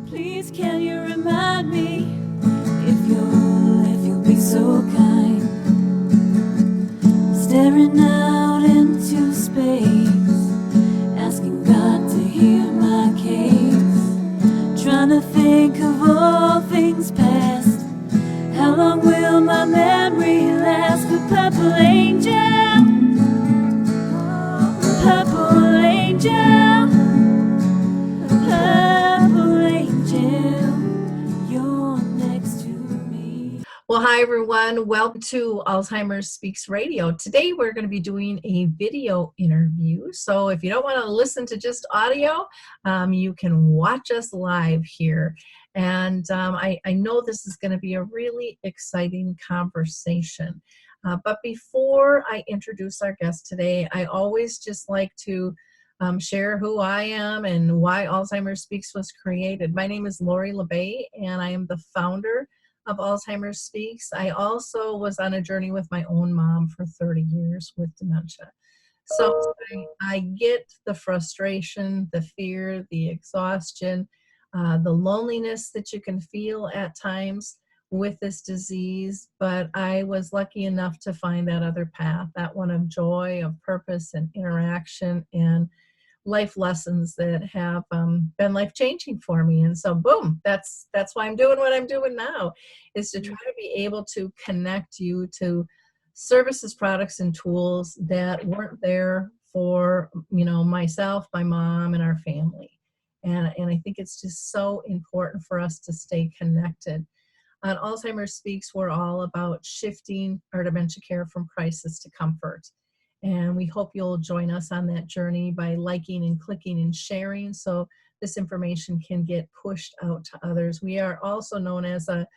Please can you remind me if you'll be so kind, staring out into space, asking God to hear my case, trying to think of all things past. How long will my memory last? The purple angel, purple angel, purple angel, you're next to me. Well, hi everyone. Welcome to Alzheimer's Speaks Radio. Today we're going to be doing a video interview. So if you don't want to listen to just audio, you can watch us live here. And I know this is going to be a really exciting conversation. But before I introduce our guest today, I always just like to share who I am and why Alzheimer's Speaks was created. My name is Lori La Bey, and I am the founder of Alzheimer's Speaks. I also was on a journey with my own mom for 30 years with dementia. So I get the frustration, the fear, the exhaustion, the loneliness that you can feel at times with this disease, but I was lucky enough to find that other path, that one of joy, of purpose and interaction and life lessons that have been life-changing for me. And so boom, that's why I'm doing what I'm doing now, is to try to be able to connect you to services, products, and tools that weren't there for myself, my mom, and our family. And I think it's just so important for us to stay connected. On Alzheimer's Speaks, we're all about shifting our dementia care from crisis to comfort. And we hope you'll join us on that journey by liking and clicking and sharing so this information can get pushed out to others. We are also known as a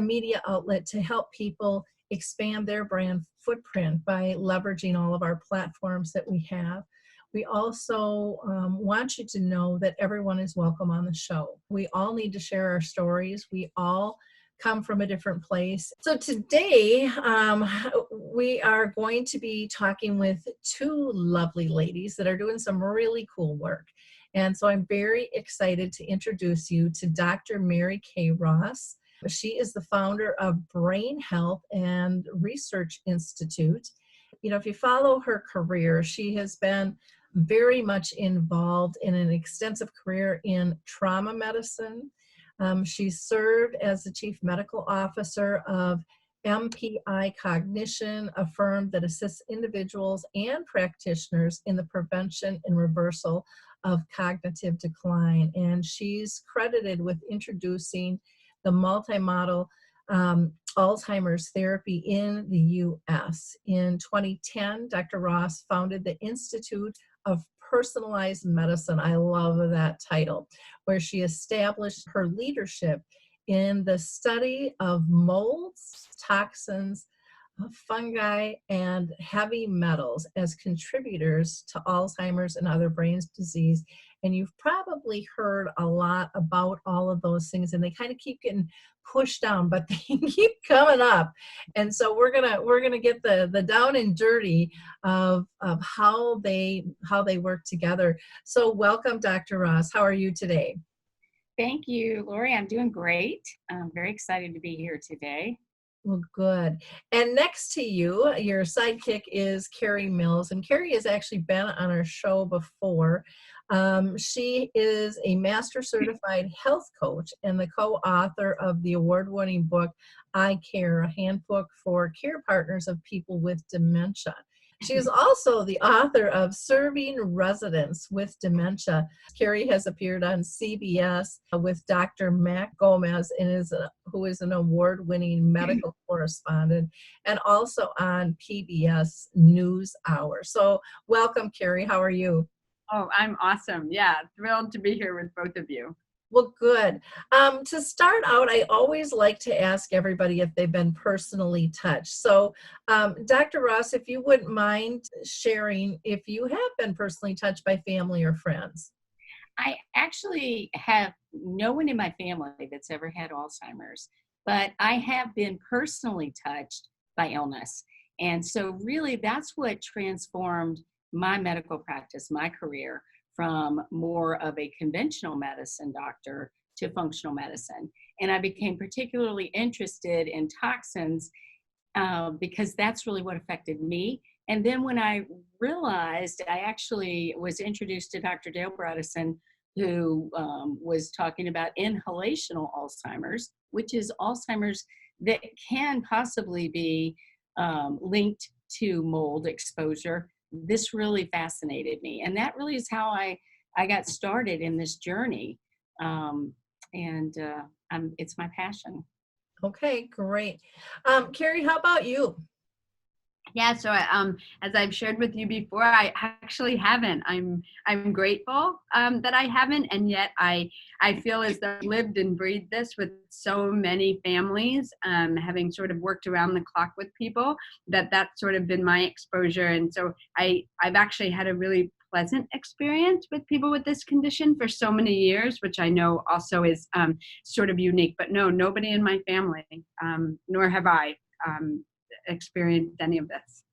media outlet to help people expand their brand footprint by leveraging all of our platforms that we have. We also want you to know that everyone is welcome on the show. We all need to share our stories. We all come from a different place. So today we are going to be talking with two lovely ladies that are doing some really cool work. And so I'm very excited to introduce you to Dr. Mary Kay Ross. She is the founder of Brain Health and Research Institute. You know, if you follow her career, she has been very much involved in an extensive career in trauma medicine. She served as the chief medical officer of MPI Cognition, a firm that assists individuals and practitioners in the prevention and reversal of cognitive decline. And she's credited with introducing the multimodal Alzheimer's therapy in the U.S. In 2010, Dr. Ross founded the Institute of Personalized Medicine. I love that title, where she established her leadership in the study of molds, toxins, fungi, and heavy metals as contributors to Alzheimer's and other brain disease. And you've probably heard a lot about all of those things, and they kind of keep getting pushed down, but they keep coming up. And so we're gonna get the down and dirty of how they work together. So welcome, Dr. Ross. How are you today? Thank you, Lori. I'm doing great. I'm very excited to be here today. Well, good. And next to you, your sidekick is Kerry Mills. And Kerry has actually been on our show before. She is a master certified health coach and the co-author of the award-winning book, I Care, a handbook for care partners of people with dementia. She is also the author of Serving Residents with Dementia. Kerry has appeared on CBS with Dr. Mac Gomez, who is an award-winning medical correspondent, and also on PBS NewsHour. So welcome, Kerry. How are you? Oh, I'm awesome. Yeah, thrilled to be here with both of you. Well, good. To start out, I always like to ask everybody if they've been personally touched. So, Dr. Ross, if you wouldn't mind sharing if you have been personally touched by family or friends. I actually have no one in my family that's ever had Alzheimer's, but I have been personally touched by illness. And so really that's what transformed my medical practice, my career, from more of a conventional medicine doctor to functional medicine. And I became particularly interested in toxins because that's really what affected me. And then when I realized, I actually was introduced to Dr. Dale Bredesen, who was talking about inhalational Alzheimer's, which is Alzheimer's that can possibly be linked to mold exposure. This really fascinated me. And that really is how I got started in this journey. It's my passion. Okay, great. Kerry, how about you? Yeah, so as I've shared with you before, I actually haven't. I'm grateful that I haven't, and yet I feel as though I've lived and breathed this with so many families, having sort of worked around the clock with people, that's sort of been my exposure. And so I've actually had a really pleasant experience with people with this condition for so many years, which I know also is sort of unique. But no, nobody in my family, nor have I experienced any of this.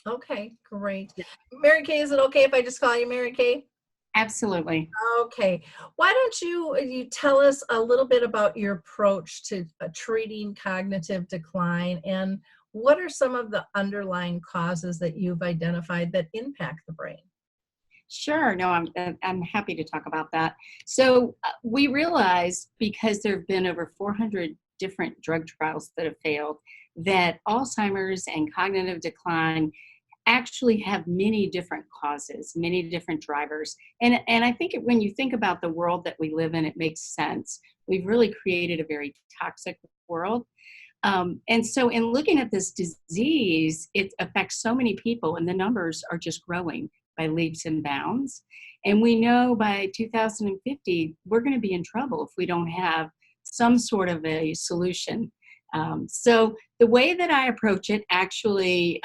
Okay, great. Mary Kay, is it okay if I just call you Mary Kay? Absolutely. Okay. Why don't you tell us a little bit about your approach to treating cognitive decline, and what are some of the underlying causes that you've identified that impact the brain? Sure. No, I'm happy to talk about that. So we realized, because there have been over 400 different drug trials that have failed, that Alzheimer's and cognitive decline actually have many different causes, many different drivers. And I think when you think about the world that we live in, it makes sense. We've really created a very toxic world. And so in looking at this disease, it affects so many people, and the numbers are just growing by leaps and bounds. And we know by 2050, we're going to be in trouble if we don't have some sort of a solution. So the way that I approach it actually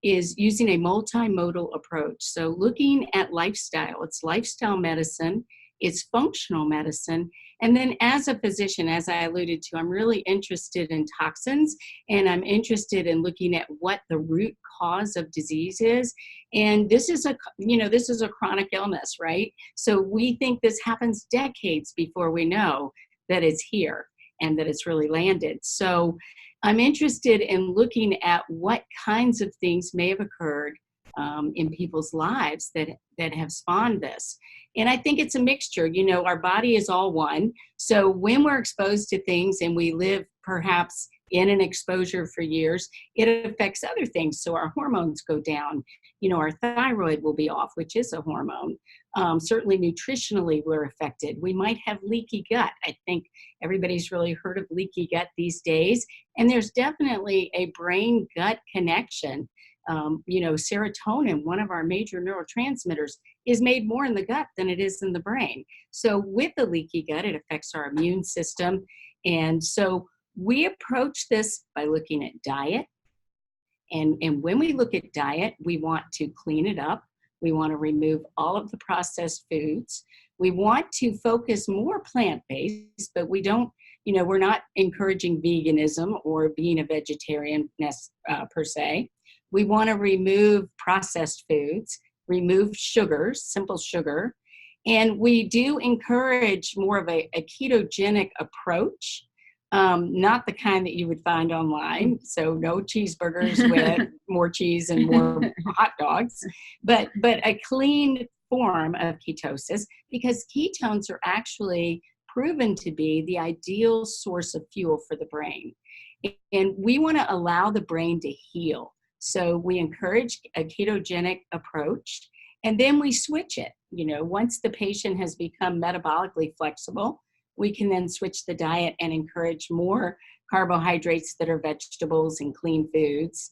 is using a multimodal approach. So looking at lifestyle, it's lifestyle medicine, it's functional medicine. And then as a physician, as I alluded to, I'm really interested in toxins, and I'm interested in looking at what the root cause of disease is. And this is a chronic illness, right? So we think this happens decades before we know that it's here and that it's really landed. So I'm interested in looking at what kinds of things may have occurred in people's lives that have spawned this. And I think it's a mixture. Our body is all one. So when we're exposed to things and we live perhaps in an exposure for years, it affects other things. So our hormones go down. Our thyroid will be off, which is a hormone. Certainly nutritionally, we're affected. We might have leaky gut. I think everybody's really heard of leaky gut these days. And there's definitely a brain-gut connection. Serotonin, one of our major neurotransmitters, is made more in the gut than it is in the brain. So with the leaky gut, it affects our immune system. And so we approach this by looking at diet. And when we look at diet, we want to clean it up. We want to remove all of the processed foods. We want to focus more plant-based, but we don't, we're not encouraging veganism or being a vegetarian per se. We want to remove processed foods, remove sugars, simple sugar. And we do encourage more of a ketogenic approach. Not the kind that you would find online. So no cheeseburgers with more cheese and more hot dogs, but a clean form of ketosis, because ketones are actually proven to be the ideal source of fuel for the brain. And we want to allow the brain to heal. So we encourage a ketogenic approach, and then we switch it. Once the patient has become metabolically flexible, we can then switch the diet and encourage more carbohydrates that are vegetables and clean foods.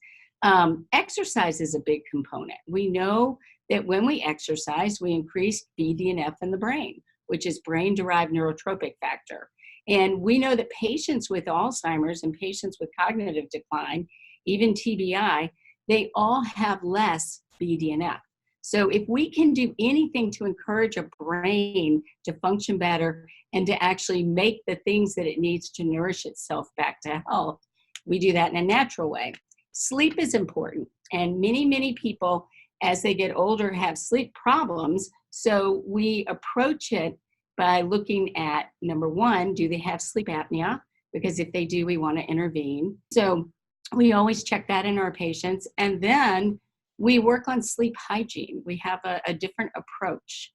Exercise is a big component. We know that when we exercise, we increase BDNF in the brain, which is brain-derived neurotrophic factor. And we know that patients with Alzheimer's and patients with cognitive decline, even TBI, they all have less BDNF. So if we can do anything to encourage a brain to function better and to actually make the things that it needs to nourish itself back to health, we do that in a natural way. Sleep is important, and many, many people, as they get older, have sleep problems. So we approach it by looking at, number one, do they have sleep apnea? Because if they do, we want to intervene. So we always check that in our patients. And then we work on sleep hygiene. We have a different approach,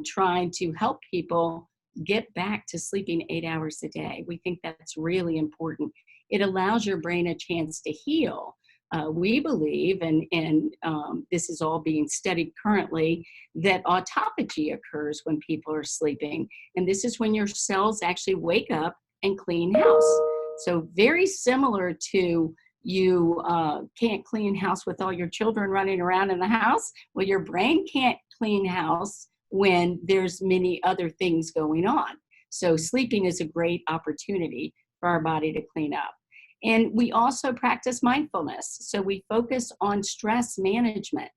trying to help people get back to sleeping 8 hours a day. We think that's really important. It allows your brain a chance to heal. We believe, and this is all being studied currently, that autophagy occurs when people are sleeping. And this is when your cells actually wake up and clean house. So very similar to you can't clean house with all your children running around in the house. Well, your brain can't clean house when there's many other things going on. So sleeping is a great opportunity for our body to clean up. And we also practice mindfulness. So we focus on stress management.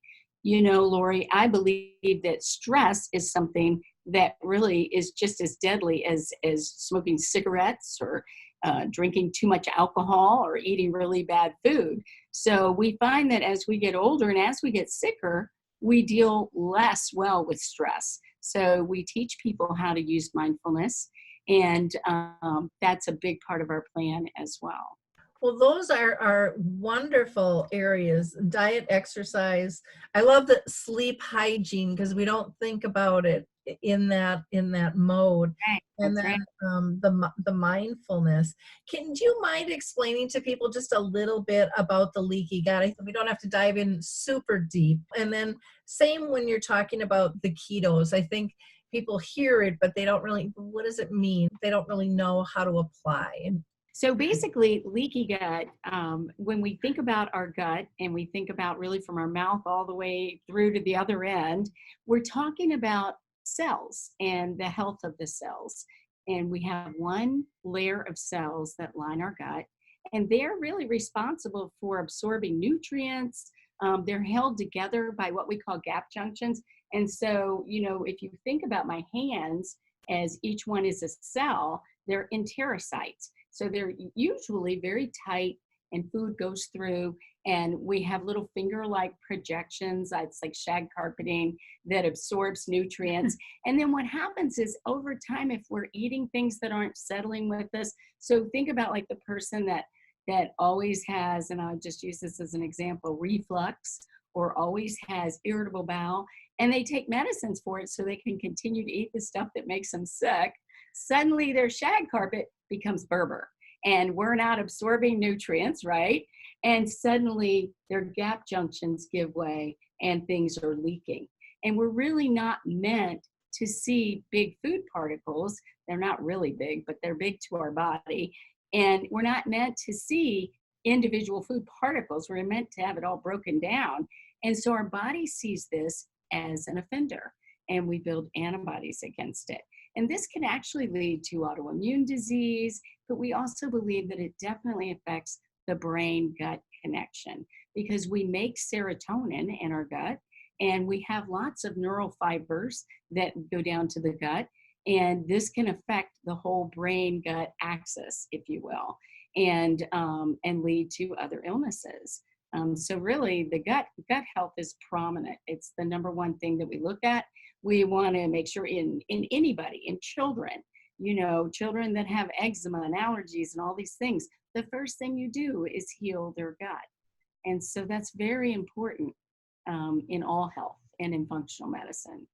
You know, Lori, I believe that stress is something that really is just as deadly as smoking cigarettes or drinking too much alcohol or eating really bad food. So we find that as we get older and as we get sicker, we deal less well with stress. So we teach people how to use mindfulness, and that's a big part of our plan as well. Well, those are wonderful areas. Diet, exercise. I love the sleep hygiene because we don't think about it in that mode. Right. And That's then the mindfulness. Do you mind explaining to people just a little bit about the leaky gut? We don't have to dive in super deep. And then same when you're talking about the ketos. I think people hear it, but they don't really, what does it mean? They don't really know how to apply. And So basically, leaky gut, when we think about our gut and we think about really from our mouth all the way through to the other end, we're talking about cells and the health of the cells. And we have one layer of cells that line our gut, and they're really responsible for absorbing nutrients. They're held together by what we call gap junctions. And so, you know, if you think about my hands as each one is a cell, they're enterocytes. So they're usually very tight and food goes through, and we have little finger-like projections. It's like shag carpeting that absorbs nutrients. And then what happens is over time, if we're eating things that aren't settling with us, so think about like the person that always has, and I'll just use this as an example, reflux, or always has irritable bowel, and they take medicines for it so they can continue to eat the stuff that makes them sick. Suddenly their shag carpet becomes Berber, and we're not absorbing nutrients, right? And suddenly their gap junctions give way and things are leaking. And we're really not meant to see big food particles. They're not really big, but they're big to our body. And we're not meant to see individual food particles. We're meant to have it all broken down. And so our body sees this as an offender, and we build antibodies against it. And this can actually lead to autoimmune disease, but we also believe that it definitely affects the brain-gut connection because we make serotonin in our gut, and we have lots of neural fibers that go down to the gut, and this can affect the whole brain-gut axis, if you will, and lead to other illnesses. So really, the gut health is prominent. It's the number one thing that we look at. We want to make sure in anybody, in children, you know, children that have eczema and allergies and all these things, the first thing you do is heal their gut. And so that's very important in all health and in functional medicine.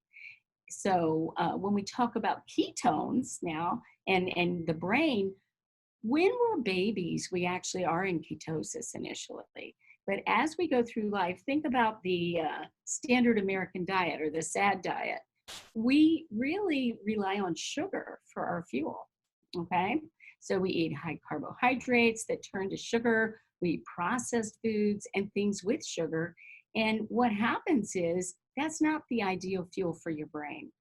So when we talk about ketones now and the brain, when we're babies, we actually are in ketosis initially. But as we go through life, think about the standard American diet or the SAD diet. We really rely on sugar for our fuel, okay? So we eat high carbohydrates that turn to sugar. We eat processed foods and things with sugar. And what happens is that's not the ideal fuel for your brain.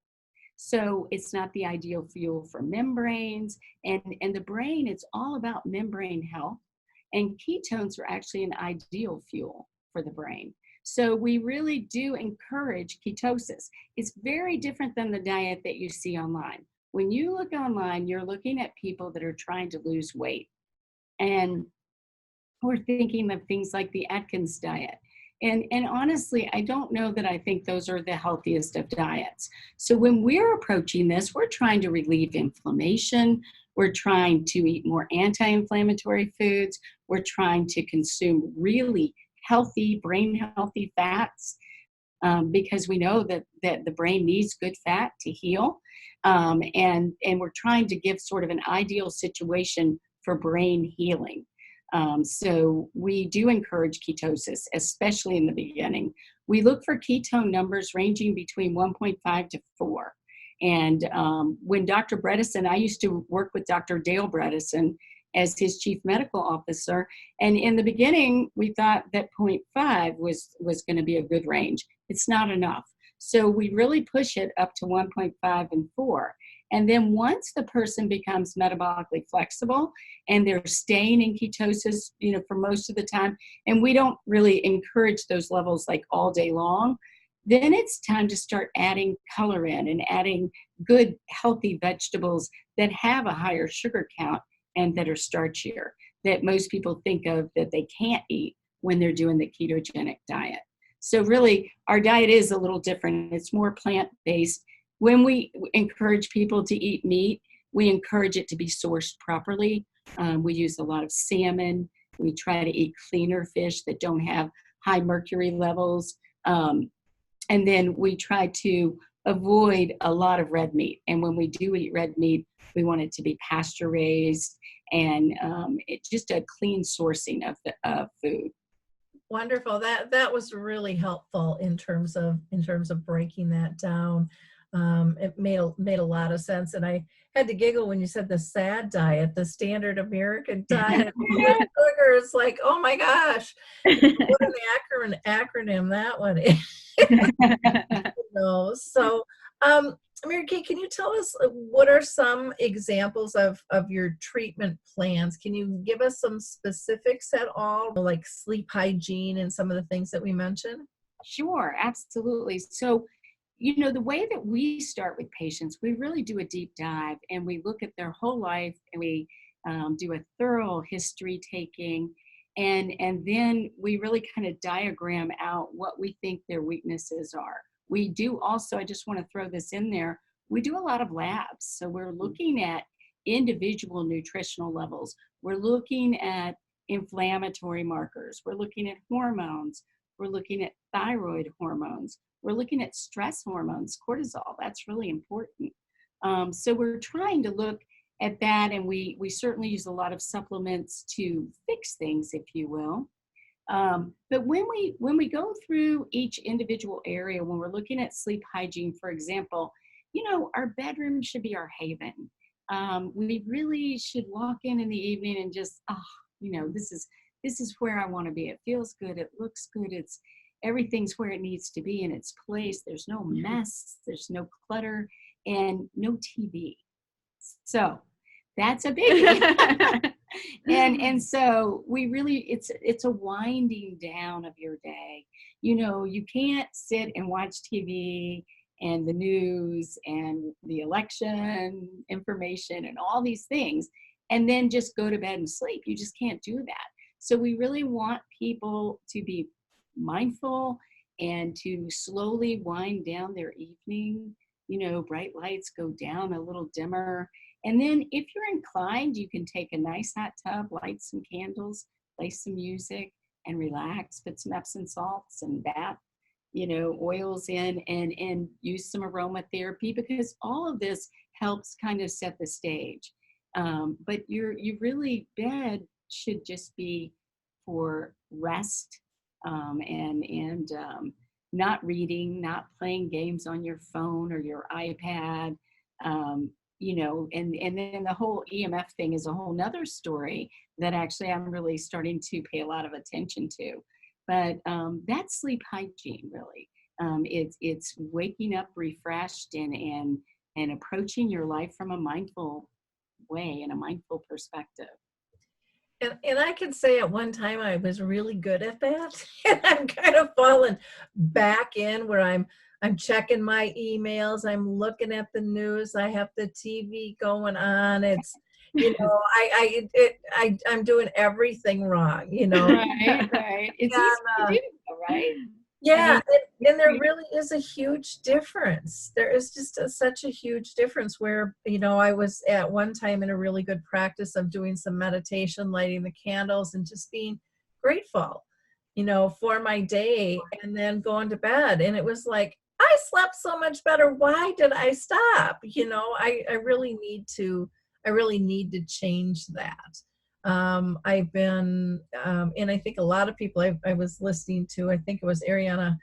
So it's not the ideal fuel for membranes. And the brain, it's all about membrane health. And ketones are actually an ideal fuel for the brain. So we really do encourage ketosis. It's very different than the diet that you see online. When you look online, you're looking at people that are trying to lose weight. And we're thinking of things like the Atkins diet. And honestly, I don't know that I think those are the healthiest of diets. So when we're approaching this, we're trying to relieve inflammation. We're trying to eat more anti-inflammatory foods. We're trying to consume really healthy, brain healthy fats, because we know that the brain needs good fat to heal. And we're trying to give sort of an ideal situation for brain healing. So we do encourage ketosis, especially in the beginning. We look for ketone numbers ranging between 1.5 to 4. And when Dr. Bredesen, I used to work with Dr. Dale Bredesen as his chief medical officer. And in the beginning, we thought that 0.5 was going to be a good range. It's not enough. So we really push it up to 1.5 and 4. And then once the person becomes metabolically flexible and they're staying in ketosis, for most of the time, and we don't really encourage those levels like all day long, then it's time to start adding color in and adding good, healthy vegetables that have a higher sugar count and that are starchier, that most people think of that they can't eat when they're doing the ketogenic diet. So really, our diet is a little different. It's more plant-based. When we encourage people to eat meat, we encourage it to be sourced properly. We use a lot of salmon. We try to eat cleaner fish that don't have high mercury levels. And then we try to avoid a lot of red meat. And when we do eat red meat, we want it to be pasture raised and it's just a clean sourcing of food. Wonderful. That was really helpful in terms of breaking that down. It made a lot of sense, and I had to giggle when you said the SAD diet, the standard American diet with sugar. It's like, oh my gosh, what an acronym that one is. So, Mary Kay, can you tell us what are some examples of your treatment plans? Can you give us some specifics at all, like sleep hygiene and some of the things that we mentioned? Sure, absolutely. So, the way that we start with patients, we really do a deep dive and we look at their whole life and we do a thorough history taking. And then we really kind of diagram out what we think their weaknesses are. We do also, I just want to throw this in there, we do a lot of labs. So we're looking at individual nutritional levels. We're looking at inflammatory markers. We're looking at hormones. We're looking at thyroid hormones. We're looking at stress hormones, cortisol. That's really important. So we're trying to look at that, and we certainly use a lot of supplements to fix things, if you will. But when we go through each individual area, when we're looking at sleep hygiene, for example, our bedroom should be our haven. We really should walk in the evening and just, this is where I want to be. It feels good. It looks good. Everything's where it needs to be in its place. There's no mess. There's no clutter and no TV. So that's a biggie. And so we really, it's a winding down of your day. You can't sit and watch TV and the news and the election information and all these things and then just go to bed and sleep. You just can't do that. So we really want people to be mindful and to slowly wind down their evening. Bright lights go down a little dimmer. And then if you're inclined, you can take a nice hot tub, light some candles, play some music and relax, put some Epsom salts and bath, oils in and use some aromatherapy, because all of this helps kind of set the stage. But bed should just be for rest and not reading, not playing games on your phone or your iPad. And then the whole EMF thing is a whole nother story that actually I'm really starting to pay a lot of attention to. But that's sleep hygiene, really. It's waking up refreshed and approaching your life from a mindful way and a mindful perspective. And I can say at one time I was really good at that, and I'm kind of fallen back in where I'm checking my emails, I'm looking at the news, I have the TV going on. I'm doing everything wrong, Right, right. It's And, easy to do, though, right? yeah, and there we- really is a huge difference. There is just such a huge difference where, I was at one time in a really good practice of doing some meditation, lighting the candles, and just being grateful, for my day, and then going to bed. And it was like, I slept so much better. Why did I stop? I really need to change that. I've been, and I think a lot of people I was listening to, I think it was Ariana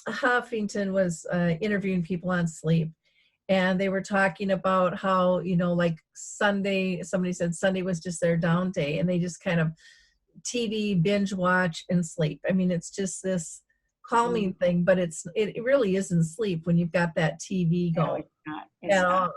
Huffington was interviewing people on sleep. And they were talking about how, like Sunday, somebody said Sunday was just their down day, and they just kind of TV binge watch and sleep. I mean, it's just this calming thing, but it really isn't sleep when you've got that TV No, going it's not. It's at not. all.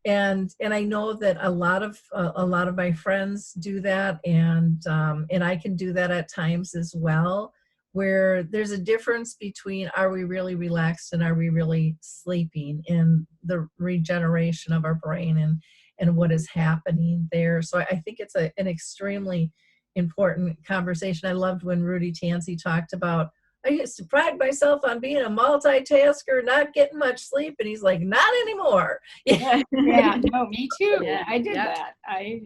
And I know that a lot of my friends do that, and I can do that at times as well, where there's a difference between, are we really relaxed and are we really sleeping, in the regeneration of our brain and what is happening there. So I think it's an extremely important conversation. I loved when Rudy Tansey talked about, I used to pride myself on being a multitasker, not getting much sleep. And he's like, not anymore. Yeah, no, me too. Yeah, I did yeah. that. I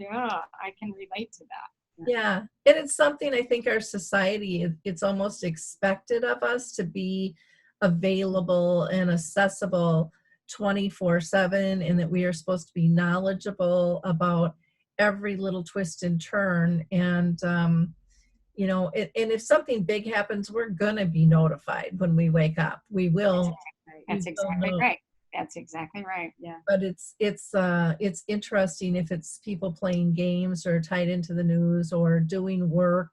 can relate to that. Yeah. And it's something I think our society, it's almost expected of us to be available and accessible 24/7, and that we are supposed to be knowledgeable about every little twist and turn. And, and if something big happens, we're going to be notified when we wake up. We will. That's we exactly will know. right. That's exactly right. Yeah. But it's interesting if it's people playing games or tied into the news or doing work.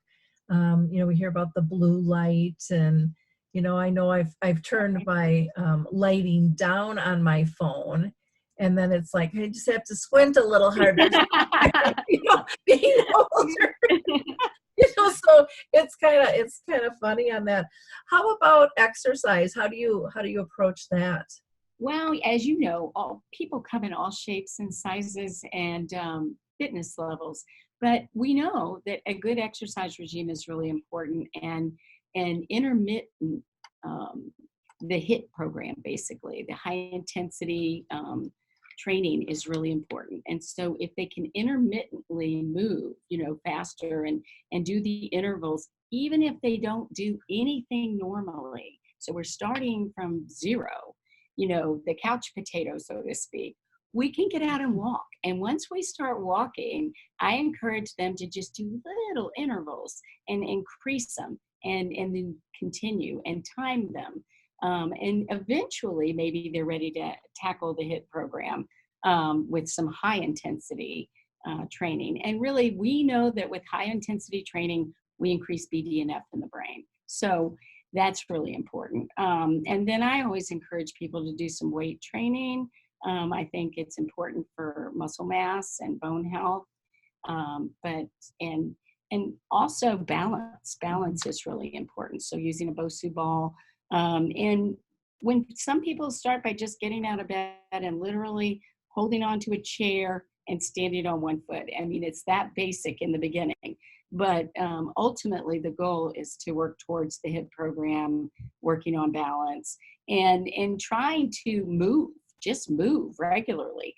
We hear about the blue light, and I know I've turned my lighting down on my phone, and then it's like I just have to squint a little harder. Being older. So it's kind of funny on that. How about exercise? How do you approach that? Well, as you know, all people come in all shapes and sizes and fitness levels, but we know that a good exercise regime is really important, and intermittent, the HIIT program, basically the high intensity training, is really important. And so if they can intermittently move, faster and do the intervals, even if they don't do anything normally. So we're starting from zero, the couch potato, so to speak. We can get out and walk. And once we start walking, I encourage them to just do little intervals and increase them and then continue and time them. And eventually, maybe they're ready to tackle the HIIT program with some high intensity training. And really, we know that with high intensity training, we increase BDNF in the brain. So that's really important. And then I always encourage people to do some weight training. I think it's important for muscle mass and bone health. And also balance. Balance is really important. So using a Bosu ball. And when some people start by just getting out of bed and literally holding onto a chair and standing on one foot. I mean, it's that basic in the beginning. But ultimately, the goal is to work towards the HIIT program, working on balance, and trying to move, just move regularly.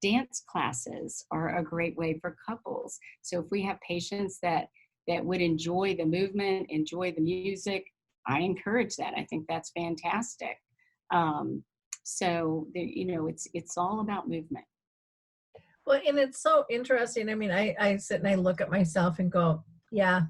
Dance classes are a great way for couples. So if we have patients that would enjoy the movement, enjoy the music, I encourage that. I think that's fantastic. So it's all about movement. Well, and it's so interesting. I mean, I sit and I look at myself and go, yeah,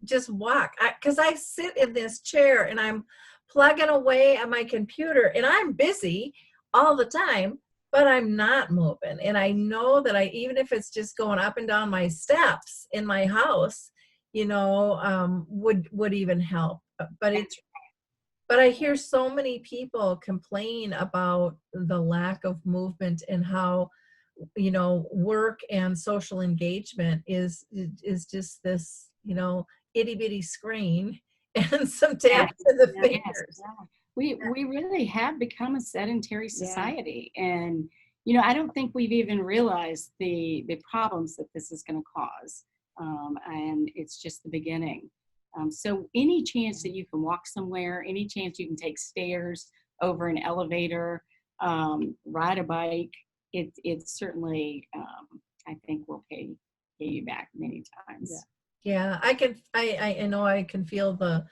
just walk. Because I sit in this chair and I'm plugging away on my computer and I'm busy all the time, but I'm not moving. And I know that even if it's just going up and down my steps in my house, would even help. But I hear so many people complain about the lack of movement and how, work and social engagement is just this, itty bitty screen and some taps to the fingers. We really have become a sedentary society, and I don't think we've even realized the problems that this is going to cause. And it's just the beginning. So any chance that you can walk somewhere, any chance you can take stairs, over an elevator, ride a bike, it certainly, I think, will pay you back many times. Yeah, I know I can feel the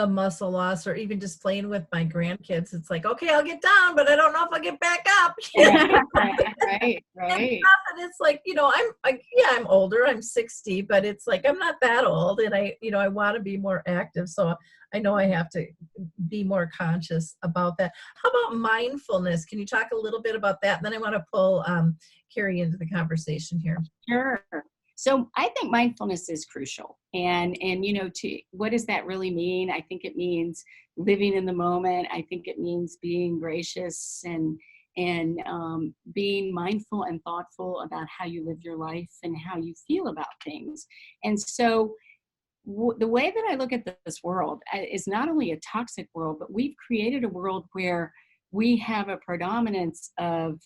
muscle loss, or even just playing with my grandkids. It's like, okay, I'll get down, but I don't know if I'll get back up. Right. And it's like, I'm older, I'm 60, but it's like, I'm not that old, and I want to be more active. So I know I have to be more conscious about that. How about mindfulness? Can you talk a little bit about that? And then I want to pull Kerry into the conversation here. Sure. So I think mindfulness is crucial. And what does that really mean? I think it means living in the moment. I think it means being gracious and being mindful and thoughtful about how you live your life and how you feel about things. And so the way that I look at this world is not only a toxic world, but we've created a world where we have a predominance of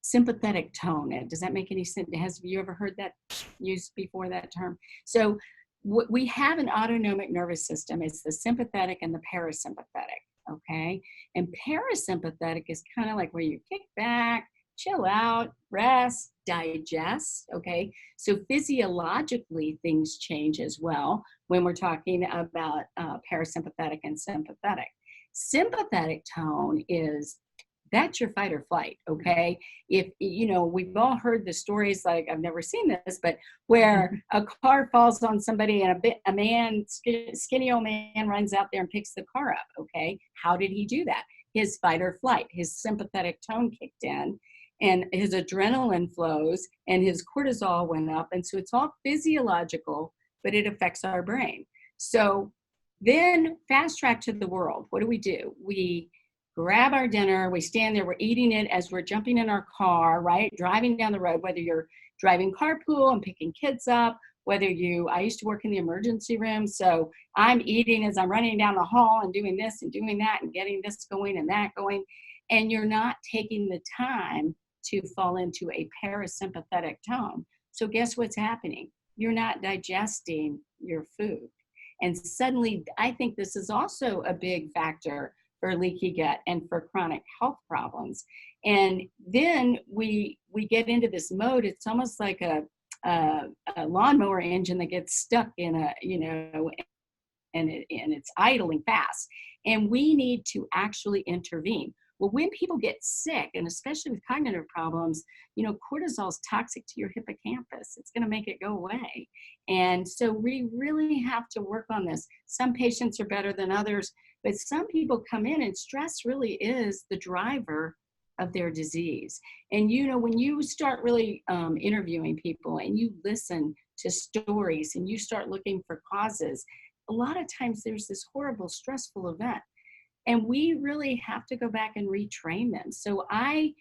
sympathetic tone. Does that make any sense? Have you ever heard that used before, that term? So we have an autonomic nervous system. It's the sympathetic and the parasympathetic, okay? And parasympathetic is kind of like where you kick back, chill out, rest, digest, okay? So physiologically, things change as well when we're talking about parasympathetic and sympathetic. Sympathetic tone that's your fight or flight, okay? If, we've all heard the stories, like, I've never seen this, but where a car falls on somebody and a skinny old man runs out there and picks the car up, okay? How did he do that? His fight or flight, his sympathetic tone kicked in, and his adrenaline flows, and his cortisol went up, and so it's all physiological, but it affects our brain. So then fast track to the world. What do? We grab our dinner, we stand there, we're eating it as we're jumping in our car, right? Driving down the road, whether you're driving carpool and picking kids up, I used to work in the emergency room, so I'm eating as I'm running down the hall and doing this and doing that and getting this going and that going, and you're not taking the time to fall into a parasympathetic tone. So guess what's happening? You're not digesting your food. And suddenly, I think this is also a big factor for leaky gut and for chronic health problems. And then we get into this mode. It's almost like a lawnmower engine that gets stuck in and it's idling fast. And we need to actually intervene. Well, when people get sick, and especially with cognitive problems, cortisol is toxic to your hippocampus. It's going to make it go away. And so we really have to work on this. Some patients are better than others, but some people come in and stress really is the driver of their disease. And when you start really interviewing people and you listen to stories and you start looking for causes, a lot of times there's this horrible, stressful event. And we really have to go back and retrain them. So I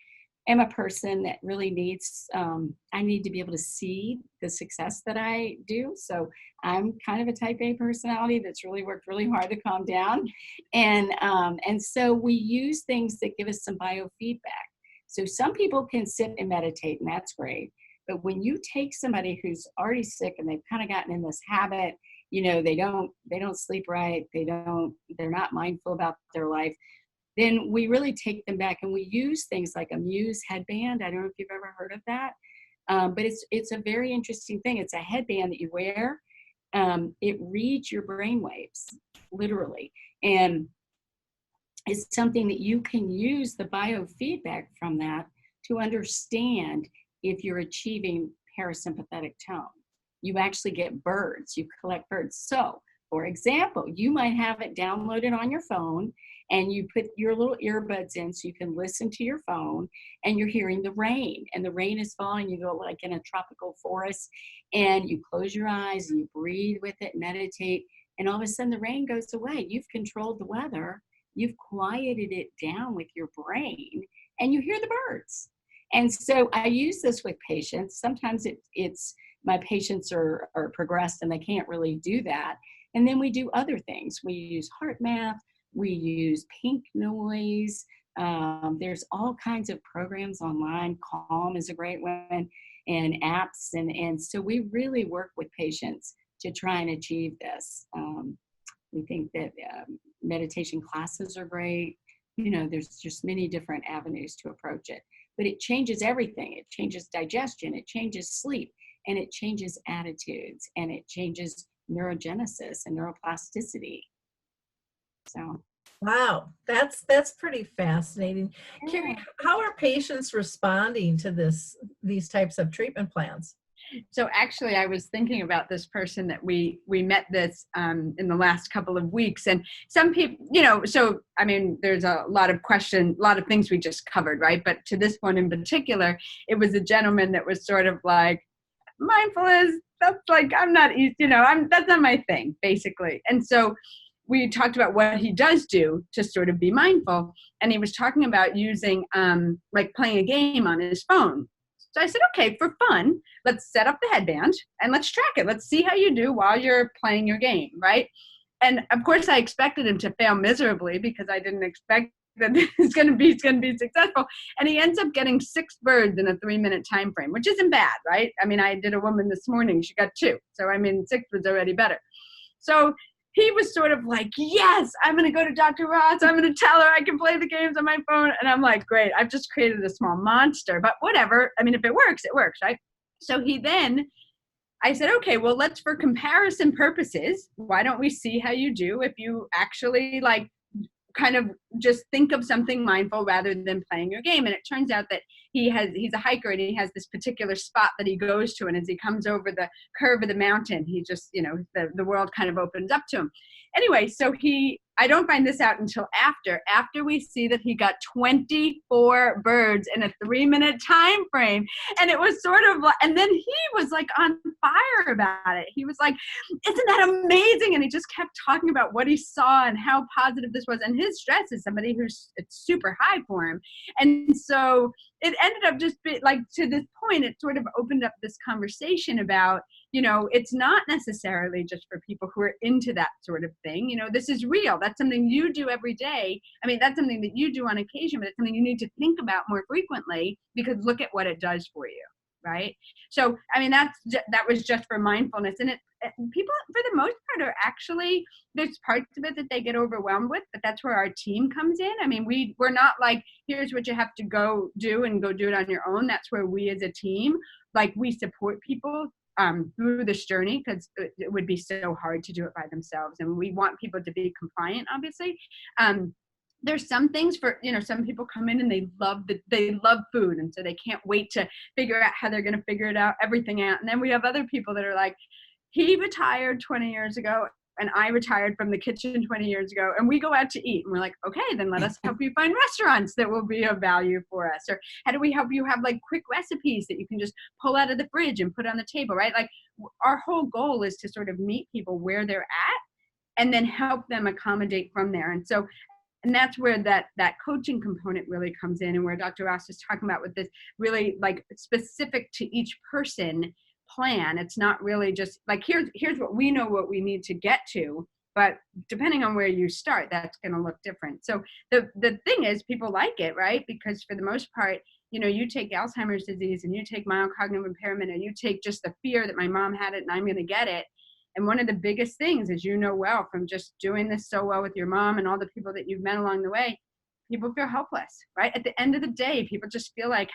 am a person that really needs, I need to be able to see the success that I do. So I'm kind of a type A personality that's really worked really hard to calm down. And so we use things that give us some biofeedback. So some people can sit and meditate, and that's great. But when you take somebody who's already sick and they've kind of gotten in this habit, they don't sleep right, they're not mindful about their life, then we really take them back and we use things like a Muse Headband. I don't know if you've ever heard of that, but it's a very interesting thing. It's a headband that you wear. It reads your brain waves, literally, and it's something that you can use the biofeedback from that to understand if you're achieving parasympathetic tone. You actually get birds, you collect birds. So, for example, you might have it downloaded on your phone and you put your little earbuds in so you can listen to your phone and you're hearing the rain, and the rain is falling. You go like in a tropical forest and you close your eyes and you breathe with it, meditate, and all of a sudden the rain goes away. You've controlled the weather, you've quieted it down with your brain, and you hear the birds. And so I use this with patients. Sometimes it's my patients are progressed and they can't really do that. And then we do other things. We use heart math, we use pink noise, There's all kinds of programs online. Calm is a great one, and apps. And so we really work with patients to try and achieve this. We think that meditation classes are great. You know, there's just many different avenues to approach it. But it changes everything. It changes digestion, it changes sleep, and it changes attitudes, and it changes neurogenesis and neuroplasticity. So. Wow, that's pretty fascinating. Kerry, how are patients responding to these types of treatment plans? So actually, I was thinking about this person that we met this in the last couple of weeks, and some people, you know, so I mean, there's a lot of things we just covered, right? But to this one in particular, it was a gentleman that was sort of like, mindfulness, that's like, I'm not, you know, that's not my thing, basically. And so we talked about what he does do to sort of be mindful, and he was talking about using like playing a game on his phone. So I said, okay, for fun, let's set up the headband and let's track it. Let's see how you do while you're playing your game, right? And of course, I expected him to fail miserably because I didn't expect that he's going to be successful. And he ends up getting 6 birds in a 3-minute time frame, which isn't bad, right? I mean, I did a woman this morning, she got 2. So I mean, 6 was already better. So he was sort of like, yes, I'm going to go to Dr. Ross. I'm going to tell her I can play the games on my phone. And I'm like, great, I've just created a small monster, but whatever. I mean, if it works, right? So I said, okay, well, let's, for comparison purposes, why don't we see how you do if you actually like kind of just think of something mindful rather than playing your game. And it turns out that he's a hiker, and he has this particular spot that he goes to, and as he comes over the curve of the mountain, he just, you know, the world kind of opens up to him. Anyway, so I don't find this out until after we see that he got 24 birds in a 3-minute time frame. And it was sort of like, and then he was like on fire about it. He was like, isn't that amazing? And he just kept talking about what he saw and how positive this was. And his stress is somebody it's super high for him. And so it ended up just like, to this point, it sort of opened up this conversation about, you know, it's not necessarily just for people who are into that sort of thing. You know, this is real. That's something you do every day. I mean, that's something that you do on occasion, but it's something you need to think about more frequently, because look at what it does for you, right? So, I mean, that was just for mindfulness. And people, for the most part, are actually, there's parts of it that they get overwhelmed with, but that's where our team comes in. I mean, we're not like, here's what you have to go do and go do it on your own. That's where we as a team, like, we support people through this journey, because it would be so hard to do it by themselves. And we want people to be compliant, obviously. There's some things for, you know, some people come in and they love food. And so they can't wait to figure out how they're going to figure it out, everything out. And then we have other people that are like, he retired 20 years ago and I retired from the kitchen 20 years ago, and we go out to eat. And we're like, okay, then let us help you find restaurants that will be of value for us. Or how do we help you have like quick recipes that you can just pull out of the fridge and put on the table, right? Like, our whole goal is to sort of meet people where they're at and then help them accommodate from there. And so, and that's where that coaching component really comes in, and where Dr. Ross is talking about with this really like specific to each person plan. It's not really just like, here's what we know what we need to get to, but depending on where you start, that's going to look different. So the thing is, people like it, right? Because for the most part, you know, you take Alzheimer's disease and you take mild cognitive impairment, and you take just the fear that my mom had it and I'm going to get it. And one of the biggest things, as you know well from just doing this so well with your mom and all the people that you've met along the way, people feel helpless, right? At the end of the day, people just feel like,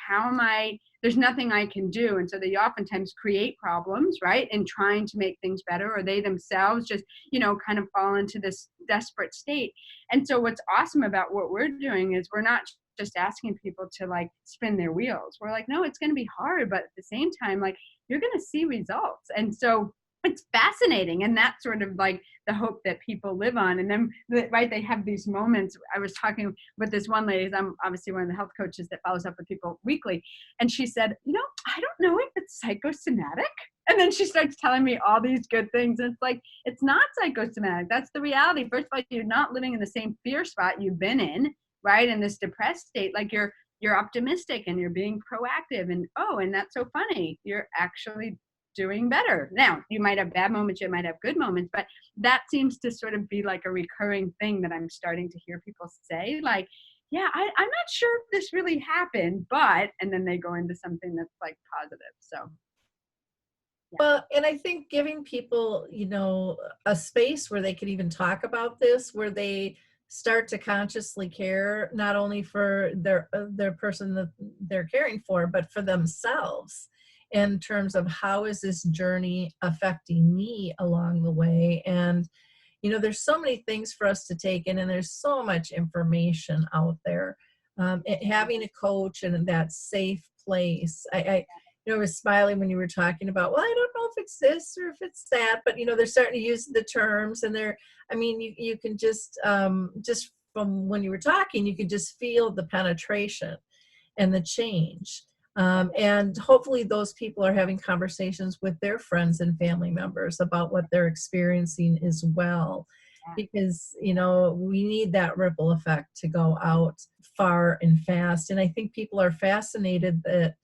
there's nothing I can do. And so they oftentimes create problems, right? In trying to make things better, or they themselves just, you know, kind of fall into this desperate state. And so what's awesome about what we're doing is we're not just asking people to like spin their wheels. We're like, no, it's going to be hard, but at the same time, like, you're going to see results. And so it's fascinating. And that's sort of like the hope that people live on. And then, right, they have these moments. I was talking with this one lady, I'm obviously one of the health coaches that follows up with people weekly. And she said, you know, I don't know if it's psychosomatic. And then she starts telling me all these good things. And it's like, it's not psychosomatic. That's the reality. First of all, you're not living in the same fear spot you've been in, right? In this depressed state, like you're optimistic and you're being proactive, and and that's so funny. You're actually doing better. Now, you might have bad moments, you might have good moments, but that seems to sort of be like a recurring thing that I'm starting to hear people say, like, yeah, I'm not sure if this really happened, but, and then they go into something that's like positive. So. Well, and I think giving people, a space where they can even talk about this, where they start to consciously care, not only for their person that they're caring for, but for themselves, in terms of how is this journey affecting me along the way. And, there's so many things for us to take in, and there's so much information out there. Having a coach and that safe place. I was smiling when you were talking about, well, I don't know if it's this or if it's that, but they're starting to use the terms, and you can just from when you were talking, you could just feel the penetration and the change. And hopefully those people are having conversations with their friends and family members about what they're experiencing as well, because, we need that ripple effect to go out far and fast. And I think people are fascinated that,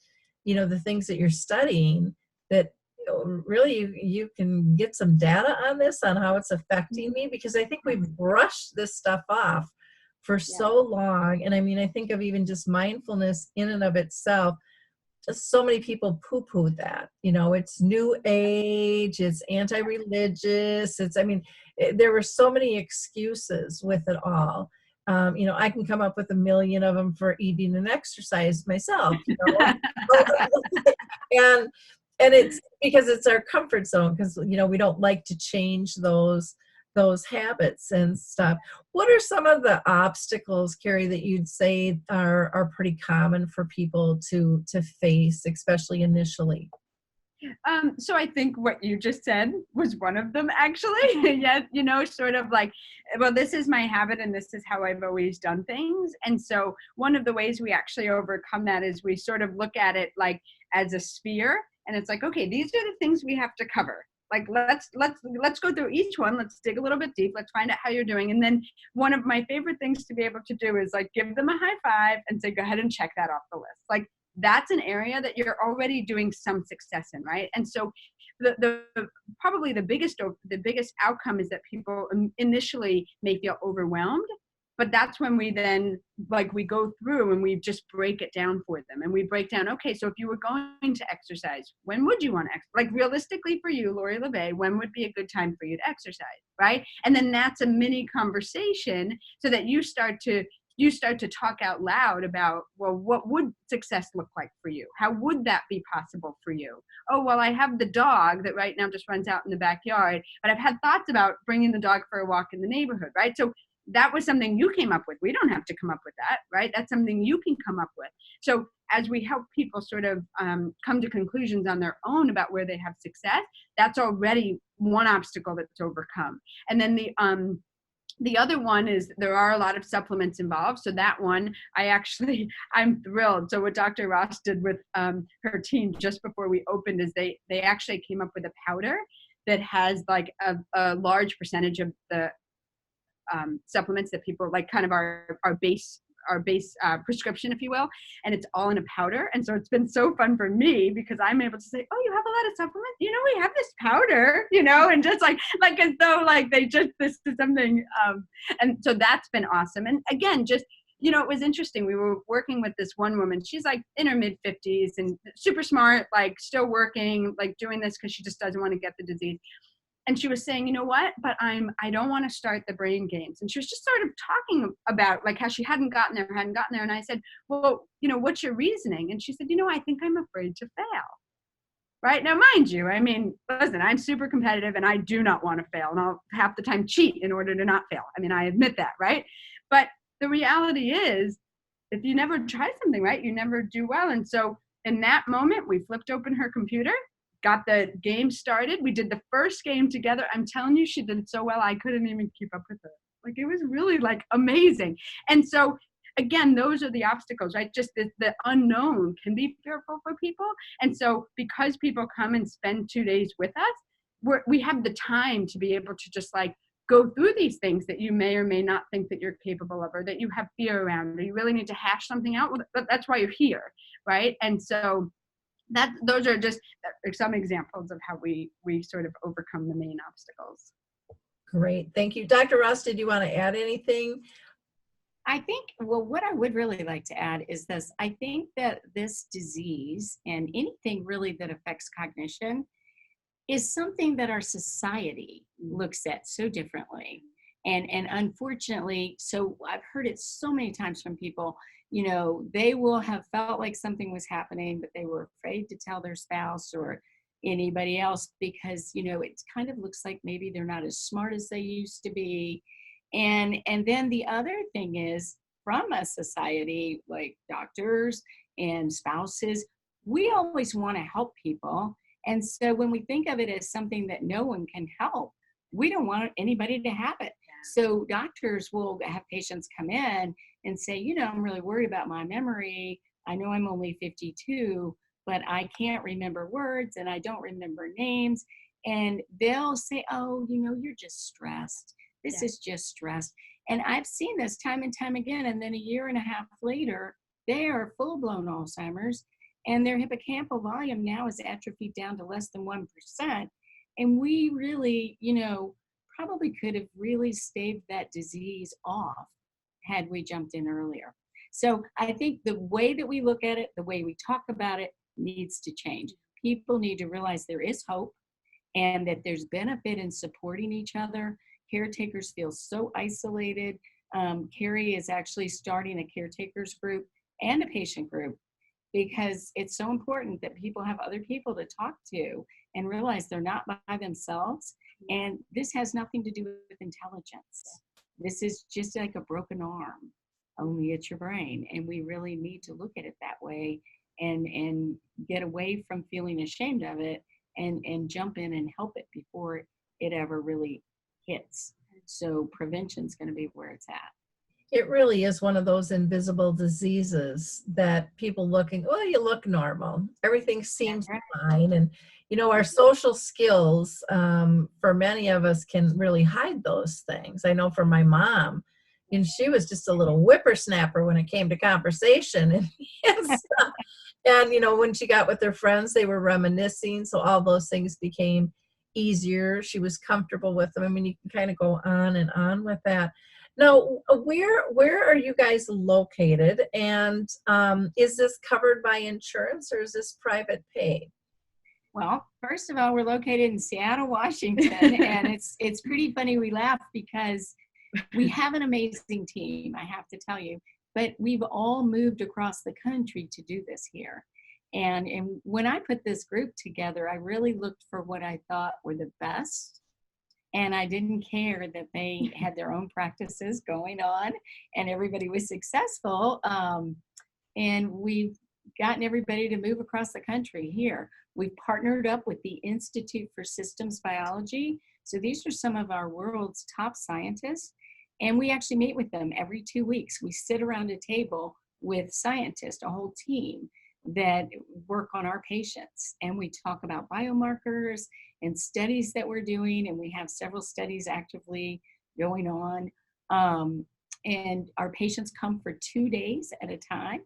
the things that you're studying, that really you can get some data on this, on how it's affecting me, because I think we've brushed this stuff off for so long. And I think of even just mindfulness in and of itself. So many people poo-poo that, it's new age, it's anti-religious, there were so many excuses with it all. I can come up with a million of them for eating and exercise myself, and it's because it's our comfort zone, because, we don't like to change those habits and stuff. What are some of the obstacles, Kerry, that you'd say are pretty common for people to face, especially initially? So I think what you just said was one of them, actually. Yes, sort of like, well, this is my habit and this is how I've always done things. And so one of the ways we actually overcome that is we sort of look at it like as a sphere, and it's like, okay, these are the things we have to cover. Like, let's go through each one. Let's dig a little bit deep. Let's find out how you're doing. And then one of my favorite things to be able to do is like give them a high five and say, go ahead and check that off the list. Like, that's an area that you're already doing some success in, right? And so the probably the biggest outcome is that people initially may feel overwhelmed, but that's when we then, like, we go through and we just break it down for them. And we break down, okay, so if you were going to exercise, when would you want to exercise? Like, realistically for you, Lori La Bey, when would be a good time for you to exercise, right? And then that's a mini conversation so that you start to talk out loud about, well, what would success look like for you? How would that be possible for you? Oh, well, I have the dog that right now just runs out in the backyard, but I've had thoughts about bringing the dog for a walk in the neighborhood, right? So that was something you came up with. We don't have to come up with that, right? That's something you can come up with. So as we help people sort of come to conclusions on their own about where they have success, that's already one obstacle that's overcome. And then the other one is there are a lot of supplements involved. So that one, I'm thrilled. So what Dr. Ross did with her team just before we opened is they actually came up with a powder that has like a large percentage of the supplements that people like, kind of our base prescription, if you will, and it's all in a powder. And so it's been so fun for me because I'm able to say, oh, you have a lot of supplements, we have this powder, and just like as though like this is something, and so that's been awesome. And again, just it was interesting. We were working with this one woman. She's like in her mid 50s and super smart, like still working, like doing this because she just doesn't want to get the disease. And she was saying, you know what, but I don't want to start the brain games. And she was just sort of talking about like how she hadn't gotten there. And I said, well, what's your reasoning? And she said, I think I'm afraid to fail. Right? Now, mind you, listen, I'm super competitive and I do not want to fail. And I'll half the time cheat in order to not fail. I admit that, right? But the reality is, if you never try something, right, you never do well. And so in that moment, we flipped open her computer, got the game started. We did the first game together. I'm telling you, she did it so well, I couldn't even keep up with her. Like, it was really like amazing. And so again, those are the obstacles, right? Just the unknown can be fearful for people. And so because people come and spend 2 days with us, we have the time to be able to just like go through these things that you may or may not think that you're capable of, or that you have fear around, or you really need to hash something out. Well, that's why you're here, right? And so those are just some examples of how we sort of overcome the main obstacles. Great, thank you. Dr. Ross, did you want to add anything? I think, well, what I would really like to add is this. I think that this disease and anything really that affects cognition is something that our society looks at so differently. And unfortunately, so I've heard it so many times from people, you know, they will have felt like something was happening, but they were afraid to tell their spouse or anybody else because, you know, it kind of looks like maybe they're not as smart as they used to be. And then the other thing is, from a society like doctors and spouses, we always want to help people. And so when we think of it as something that no one can help, we don't want anybody to have it. So doctors will have patients come in and say, you know, I'm really worried about my memory. I know I'm only 52, but I can't remember words and I don't remember names. And they'll say, oh, you know, you're just stressed. This is just stress. And I've seen this time and time again. And then a year and a half later, they are full-blown Alzheimer's, and their hippocampal volume now is atrophied down to less than 1%. And we really, you know, probably could have really staved that disease off had we jumped in earlier. So I think the way that we look at it, the way we talk about it needs to change. People need to realize there is hope and that there's benefit in supporting each other. Caretakers feel so isolated. Kerry is actually starting a caretakers group and a patient group because it's so important that people have other people to talk to and realize they're not by themselves. And this has nothing to do with intelligence. This is just like a broken arm, only it's your brain. And we really need to look at it that way and get away from feeling ashamed of it and jump in and help it before it ever really hits. So prevention is going to be where it's at. It really is one of those invisible diseases that people looking, well, you look normal. Everything seems fine. And, you know, our social skills, for many of us can really hide those things. I know for my mom, and she was just a little whippersnapper when it came to conversation and stuff. And, you know, when she got with her friends, they were reminiscing. So all those things became easier. She was comfortable with them. I mean, you can kind of go on and on with that. Now, where are you guys located? And is this covered by insurance or is this private pay? Well, first of all, we're located in Seattle, Washington, and it's pretty funny. We laugh because we have an amazing team, I have to tell you, but we've all moved across the country to do this here. And when I put this group together, I really looked for what I thought were the best. And I didn't care that they had their own practices going on and everybody was successful. And we've gotten everybody to move across the country here. We've partnered up with the Institute for Systems Biology. So these are some of our world's top scientists. And we actually meet with them every 2 weeks. We sit around a table with scientists, a whole team that work on our patients. And we talk about biomarkers and studies that we're doing. And we have several studies actively going on. And our patients come for 2 days at a time.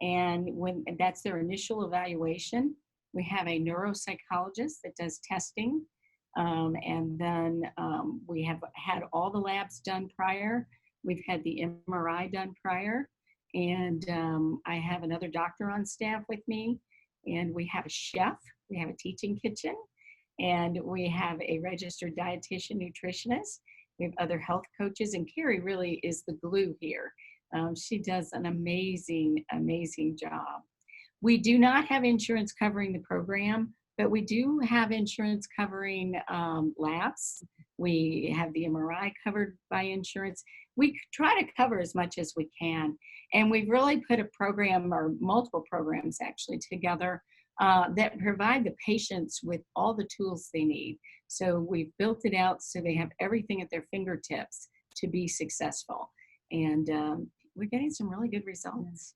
And when that's their initial evaluation, we have a neuropsychologist that does testing. And then we have had all the labs done prior. We've had the MRI done prior. And I have another doctor on staff with me. And we have a chef. We have a teaching kitchen. And we have a registered dietitian nutritionist. We have other health coaches. And Kerry really is the glue here. She does an amazing, amazing job. We do not have insurance covering the program, but we do have insurance covering labs. We have the MRI covered by insurance. We try to cover as much as we can. And we've really put a program, or multiple programs actually, together that provide the patients with all the tools they need. So we've built it out so they have everything at their fingertips to be successful. And we're getting some really good results.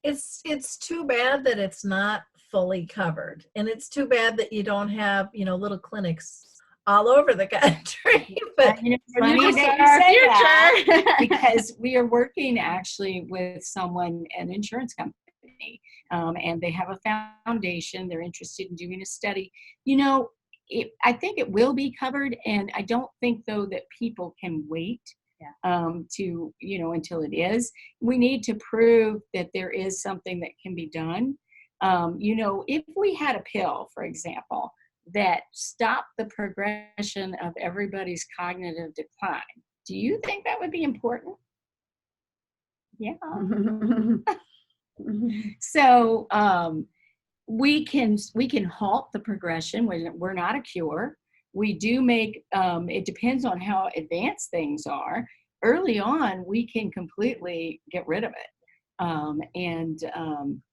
It's too bad that it's not fully covered. And it's too bad that you don't have, you know, little clinics all over the country. But you know, funny that you say that, because we are working actually with someone, an insurance company, and they have a foundation. They're interested in doing a study. You know, I think it will be covered, and I don't think, though, that people can wait to, until it is. We need to prove that there is something that can be done. If we had a pill, for example, that stopped the progression of everybody's cognitive decline, do you think that would be important? Yeah. So we can halt the progression. We're not a cure. We do make, it depends on how advanced things are. Early on, we can completely get rid of it. And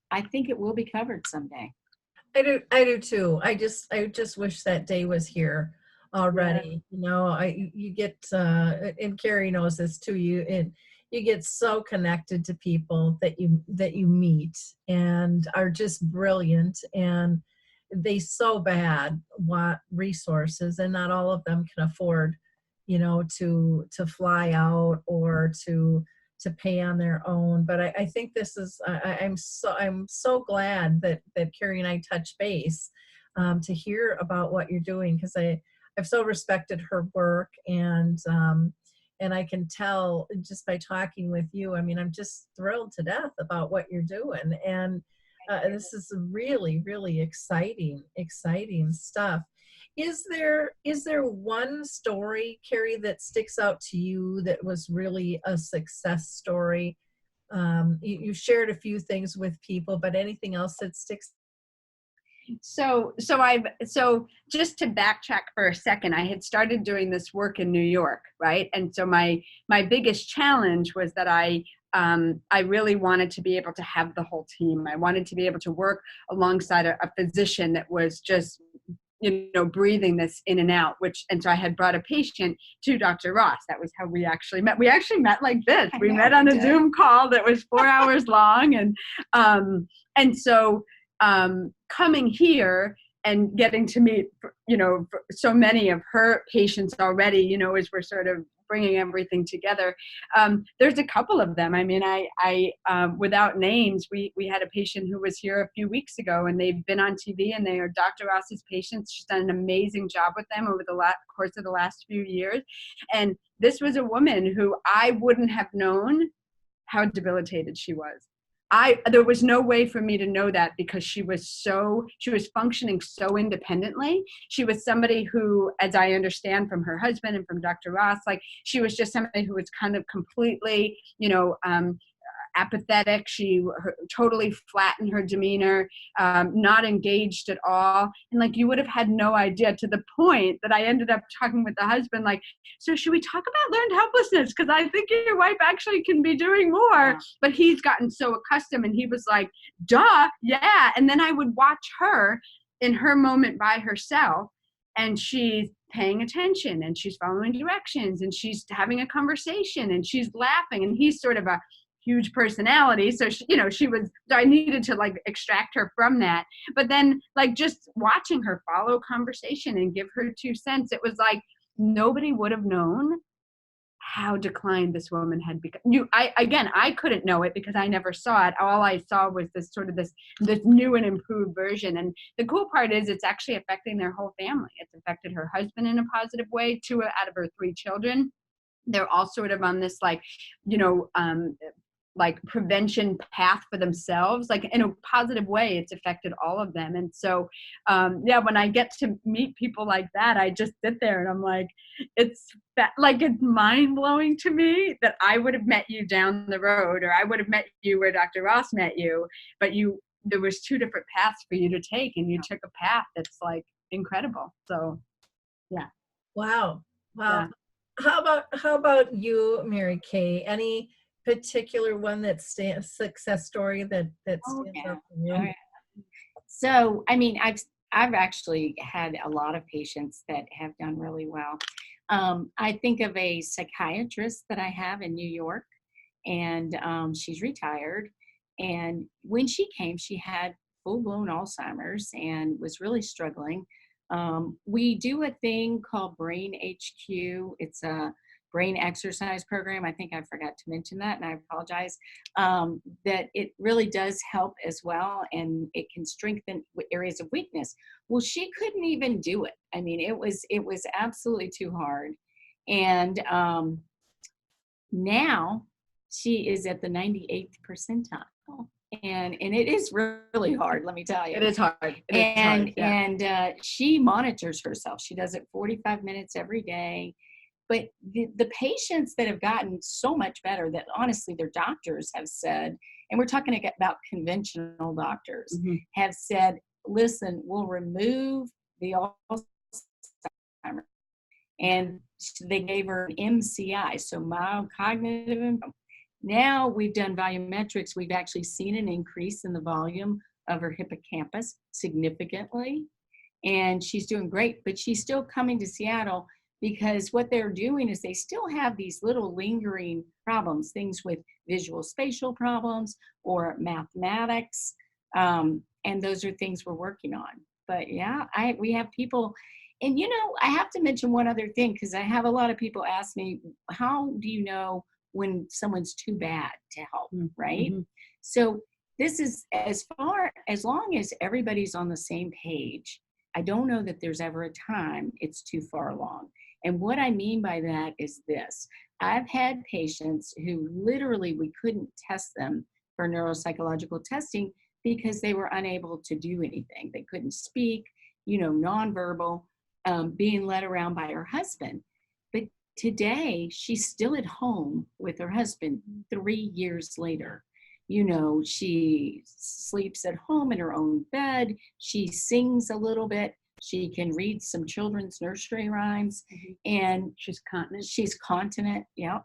I think it will be covered someday. I do too. I just wish that day was here already. You get, and Kerry knows this too. You get so connected to people that you meet and are just brilliant, and they so bad want resources, and not all of them can afford, to fly out or to pay on their own. But I think this is, I'm so glad that Kerry and I touch base to hear about what you're doing, because I've so respected her work, and I can tell just by talking with you, I'm just thrilled to death about what you're doing. And this is really, really exciting stuff. Is there one story, Kerry, that sticks out to you that was really a success story? You shared a few things with people, but anything else that sticks? So just to backtrack for a second, I had started doing this work in New York, right? And so my biggest challenge was that I really wanted to be able to have the whole team. I wanted to be able to work alongside a physician that was just, breathing this in and out, and so I had brought a patient to Dr. Ross. That was how we actually met. We actually met like this. We met on a Zoom call that was 4 hours long. And so coming here and getting to meet, so many of her patients already, as we're sort of bringing everything together. There's a couple of them. I without names, we had a patient who was here a few weeks ago, and they've been on TV, and they are Dr. Ross's patients. She's done an amazing job with them over the course of the last few years. And this was a woman who I wouldn't have known how debilitated she was. There was no way for me to know that, because she was functioning so independently. She was somebody who, as I understand from her husband and from Dr. Ross, she was just somebody who was kind of completely, apathetic. She totally flat in her demeanor, not engaged at all. And you would have had no idea, to the point that I ended up talking with the husband, so should we talk about learned helplessness? Because I think your wife actually can be doing more. Yeah. But he's gotten so accustomed, and he was like, duh, yeah. And then I would watch her in her moment by herself, and she's paying attention, and she's following directions, and she's having a conversation, and she's laughing, and he's sort of a huge personality. So I needed to extract her from that. But then just watching her follow conversation and give her 2 cents, it was nobody would have known how declined this woman had become. I couldn't know it because I never saw it. All I saw was this new and improved version. And the cool part is it's actually affecting their whole family. It's affected her husband in a positive way. 2 out of her 3 children. They're all sort of on this prevention path for themselves, in a positive way. It's affected all of them. And so when I get to meet people like that, I just sit there and I'm like, it's mind-blowing to me that I would have met you down the road, or I would have met you where Dr. Ross met you, but there was 2 different paths for you to take, and you took a path that's incredible. So yeah. Wow. Yeah. How about you, Mary Kay? Any particular one that success story that stands out for you? Oh, yeah. So I've actually had a lot of patients that have done really well. I think of a psychiatrist that I have in New York, and she's retired. And when she came, she had full-blown Alzheimer's and was really struggling. We do a thing called Brain HQ. It's a brain exercise program. I think I forgot to mention that, and I apologize. That it really does help as well, and it can strengthen areas of weakness. Well, she couldn't even do it. It was absolutely too hard. And Now she is at the 98th percentile. And it is really hard, let me tell you. It is hard. And she monitors herself. She does it 45 minutes every day. But the patients that have gotten so much better that honestly their doctors have said, and we're talking about conventional doctors, have said, listen, we'll remove the Alzheimer. And they gave her an MCI, so mild cognitive impairment. Now we've done volumetrics. We've actually seen an increase in the volume of her hippocampus significantly. And she's doing great, but she's still coming to Seattle because what they're doing is they still have these little lingering problems, things with visual spatial problems or mathematics. And those are things we're working on. But yeah, we have people, and you know, I have to mention one other thing because I have a lot of people ask me, how do you know when someone's too bad to help, right? So this is as long as everybody's on the same page, I don't know that there's ever a time it's too far along. And what I mean by that is this. I've had patients who literally we couldn't test them for neuropsychological testing because they were unable to do anything. They couldn't speak, you know, nonverbal, being led around by her husband. But today, she's still at home with her husband 3 years later. You know, she sleeps at home in her own bed. She sings a little bit. She can read some children's nursery rhymes. And she's continent. She's continent, yeah.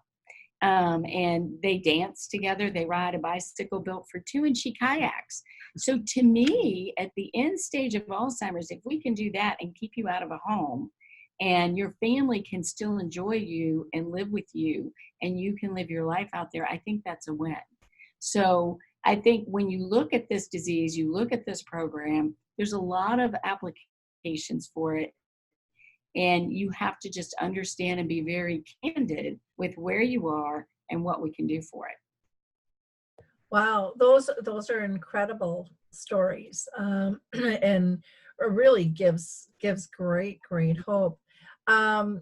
And they dance together. They ride a bicycle built for two, and she kayaks. So to me, at the end stage of Alzheimer's, if we can do that and keep you out of a home, and your family can still enjoy you and live with you, and you can live your life out there, I think that's a win. So I think when you look at this disease, you look at this program, there's a lot of applications for it. And you have to just understand and be very candid with where you are and what we can do for it. Wow, those are incredible stories, and really gives great hope. I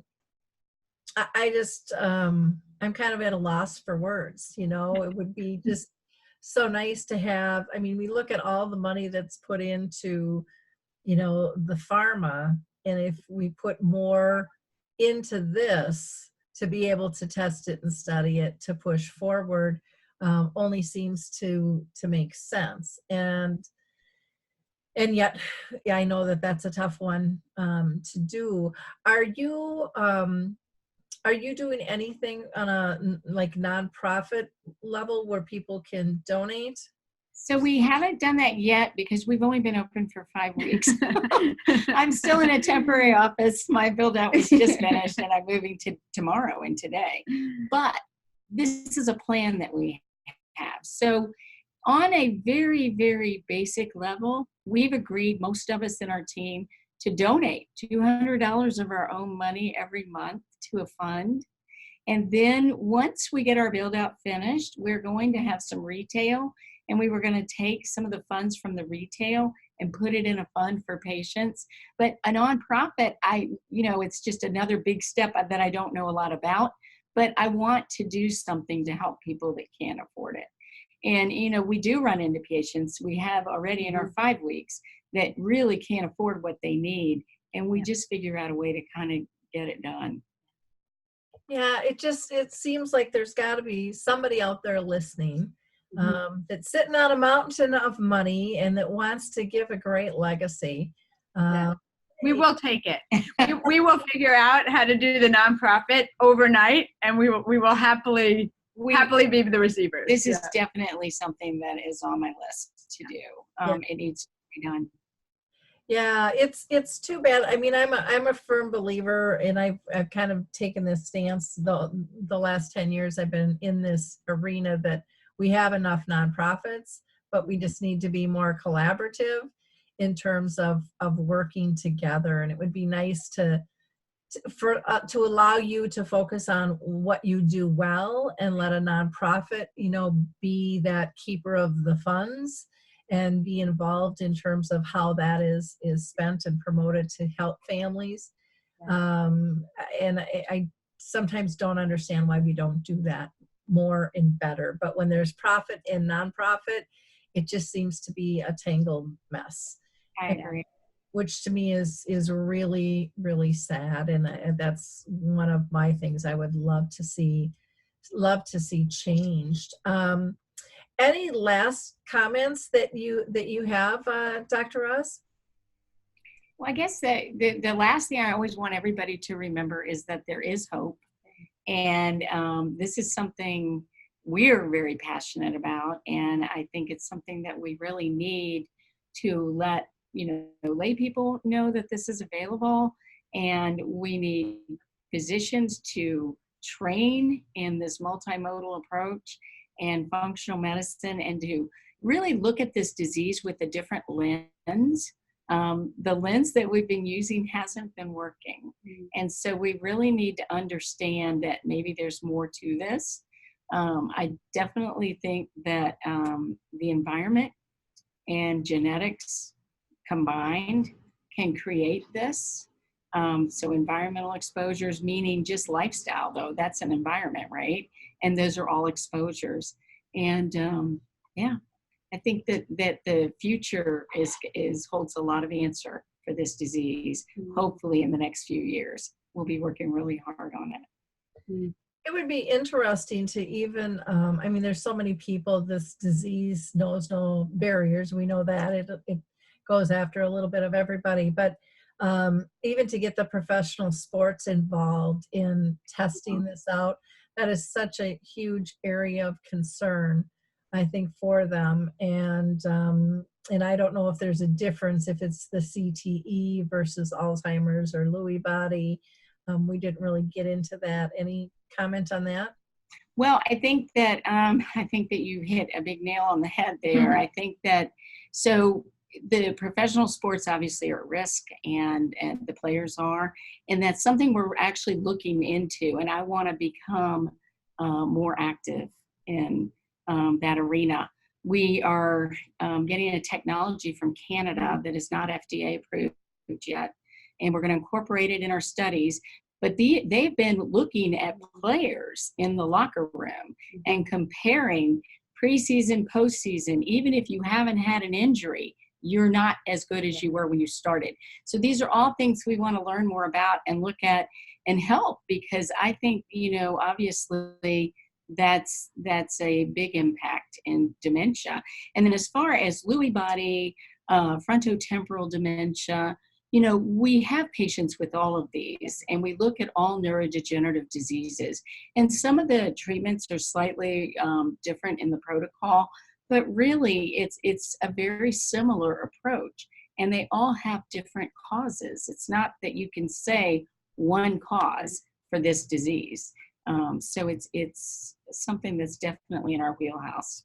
just I'm kind of at a loss for words. You know, it would be just so nice to have. I mean, we look at all the money that's put into, you know, the pharma. And if we put more into this to be able to test it and study it, to push forward, only seems to make sense. And yet, yeah, I know that that's a tough one to do. Are you doing anything on a like nonprofit level where people can donate? So we haven't done that yet because we've only been open for 5 weeks. I'm still in a temporary office. My build out was just finished and I'm moving to tomorrow and today. But this is a plan that we have. So on a very, very basic level, we've agreed, most of us in our team, to donate $200 of our own money every month to a fund. And then once we get our build out finished, we're going to have some retail. And we were going to take some of the funds from the retail and put it in a fund for patients. But a nonprofit, it's just another big step that I don't know a lot about, but I want to do something to help people that can't afford it. And, you know, we do run into patients we have already in our 5 weeks that really can't afford what they need. And we just figure out a way to kind of get it done. Yeah, it seems like there's got to be somebody out there listening that's sitting on a mountain of money and that wants to give a great legacy. We will take it. we will figure out how to do the nonprofit overnight, and we will happily be the receivers. This is definitely something that is on my list to do. It needs to be done. Yeah, it's too bad. I mean, I'm a firm believer, and I've kind of taken this stance the last 10 years I've been in this arena, that we have enough nonprofits, but we just need to be more collaborative in terms of working together. And it would be nice to allow you to focus on what you do well and let a nonprofit, you know, be that keeper of the funds and be involved in terms of how that is spent and promoted to help families. And I sometimes don't understand why we don't do that more and better. But when there's profit and nonprofit, it just seems to be a tangled mess. I agree. Which to me is really, really sad. And that's one of my things I would love to see changed. Any last comments that you have, Dr. Ross? Well, I guess the last thing I always want everybody to remember is that there is hope. And this is something we're very passionate about. And I think it's something that we really need to let, lay people know that this is available. And we need physicians to train in this multimodal approach and functional medicine, and to really look at this disease with a different lens. The lens that we've been using hasn't been working. And so we really need to understand that maybe there's more to this. I definitely think that the environment and genetics combined can create this. So environmental exposures, meaning just lifestyle, though, that's an environment, right? And those are all exposures. And I think that the future holds a lot of answer for this disease. Hopefully in the next few years, we'll be working really hard on it. It would be interesting to even, there's so many people, this disease knows no barriers. We know that it goes after a little bit of everybody, but even to get the professional sports involved in testing this out, that is such a huge area of concern, I think, for them. And I don't know if there's a difference if it's the CTE versus Alzheimer's or Lewy body. We didn't really get into that. Any comment on that? Well, I think that you hit a big nail on the head there. I think that the professional sports obviously are at risk, and the players are, and that's something we're actually looking into. And I want to become more active in that arena. We are getting a technology from Canada that is not FDA approved yet, and we're going to incorporate it in our studies. But they've been looking at players in the locker room and comparing preseason, postseason. Even if you haven't had an injury, you're not as good as you were when you started. So these are all things we want to learn more about and look at and help, because I think, obviously that's a big impact in dementia. And then as far as Lewy body, frontotemporal dementia, we have patients with all of these, and we look at all neurodegenerative diseases. And some of the treatments are slightly different in the protocol, but really it's a very similar approach, and they all have different causes. It's not that you can say one cause for this disease. So it's something that's definitely in our wheelhouse.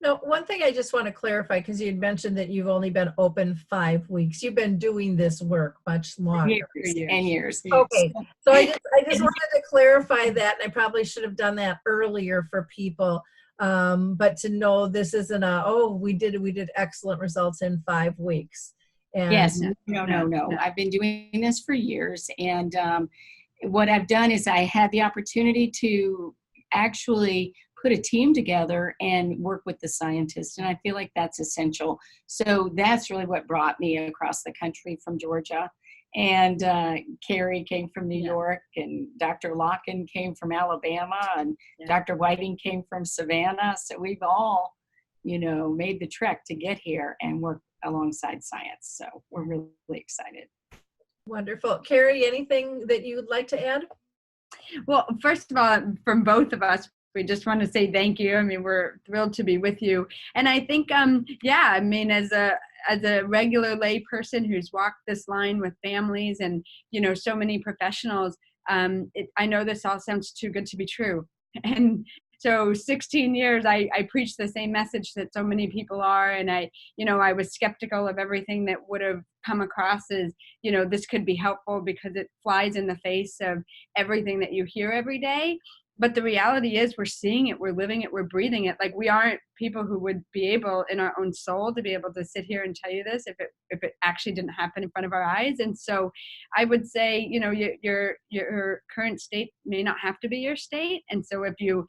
Now, one thing I just want to clarify, because you had mentioned that you've only been open 5 weeks. You've been doing this work much longer. Years. Okay, so I just wanted to clarify that, and I probably should have done that earlier for people. But to know this isn't we did excellent results in 5 weeks. And yes, no. I've been doing this for years, and what I've done is I had the opportunity to actually put a team together and work with the scientists, and I feel like that's essential. So that's really what brought me across the country from Georgia. And Kerry came from New York, and Dr. Locken came from Alabama, and Dr. Whiting came from Savannah. So we've all, made the trek to get here and work alongside science. So we're really excited. Wonderful. Kerry, anything that you would like to add? Well, first of all, from both of us, we just want to say thank you. We're thrilled to be with you. And I think, as a regular lay person who's walked this line with families and, so many professionals, I know this all sounds too good to be true. And so 16 years, I preach the same message that so many people are. And I was skeptical of everything that would have come across as, this could be helpful, because it flies in the face of everything that you hear every day. but the reality is we're seeing it, we're living it, we're breathing it. Like, we aren't people who would be able in our own soul to be able to sit here and tell you this if it actually didn't happen in front of our eyes. And so I would say, you know, your current state may not have to be your state. And so if you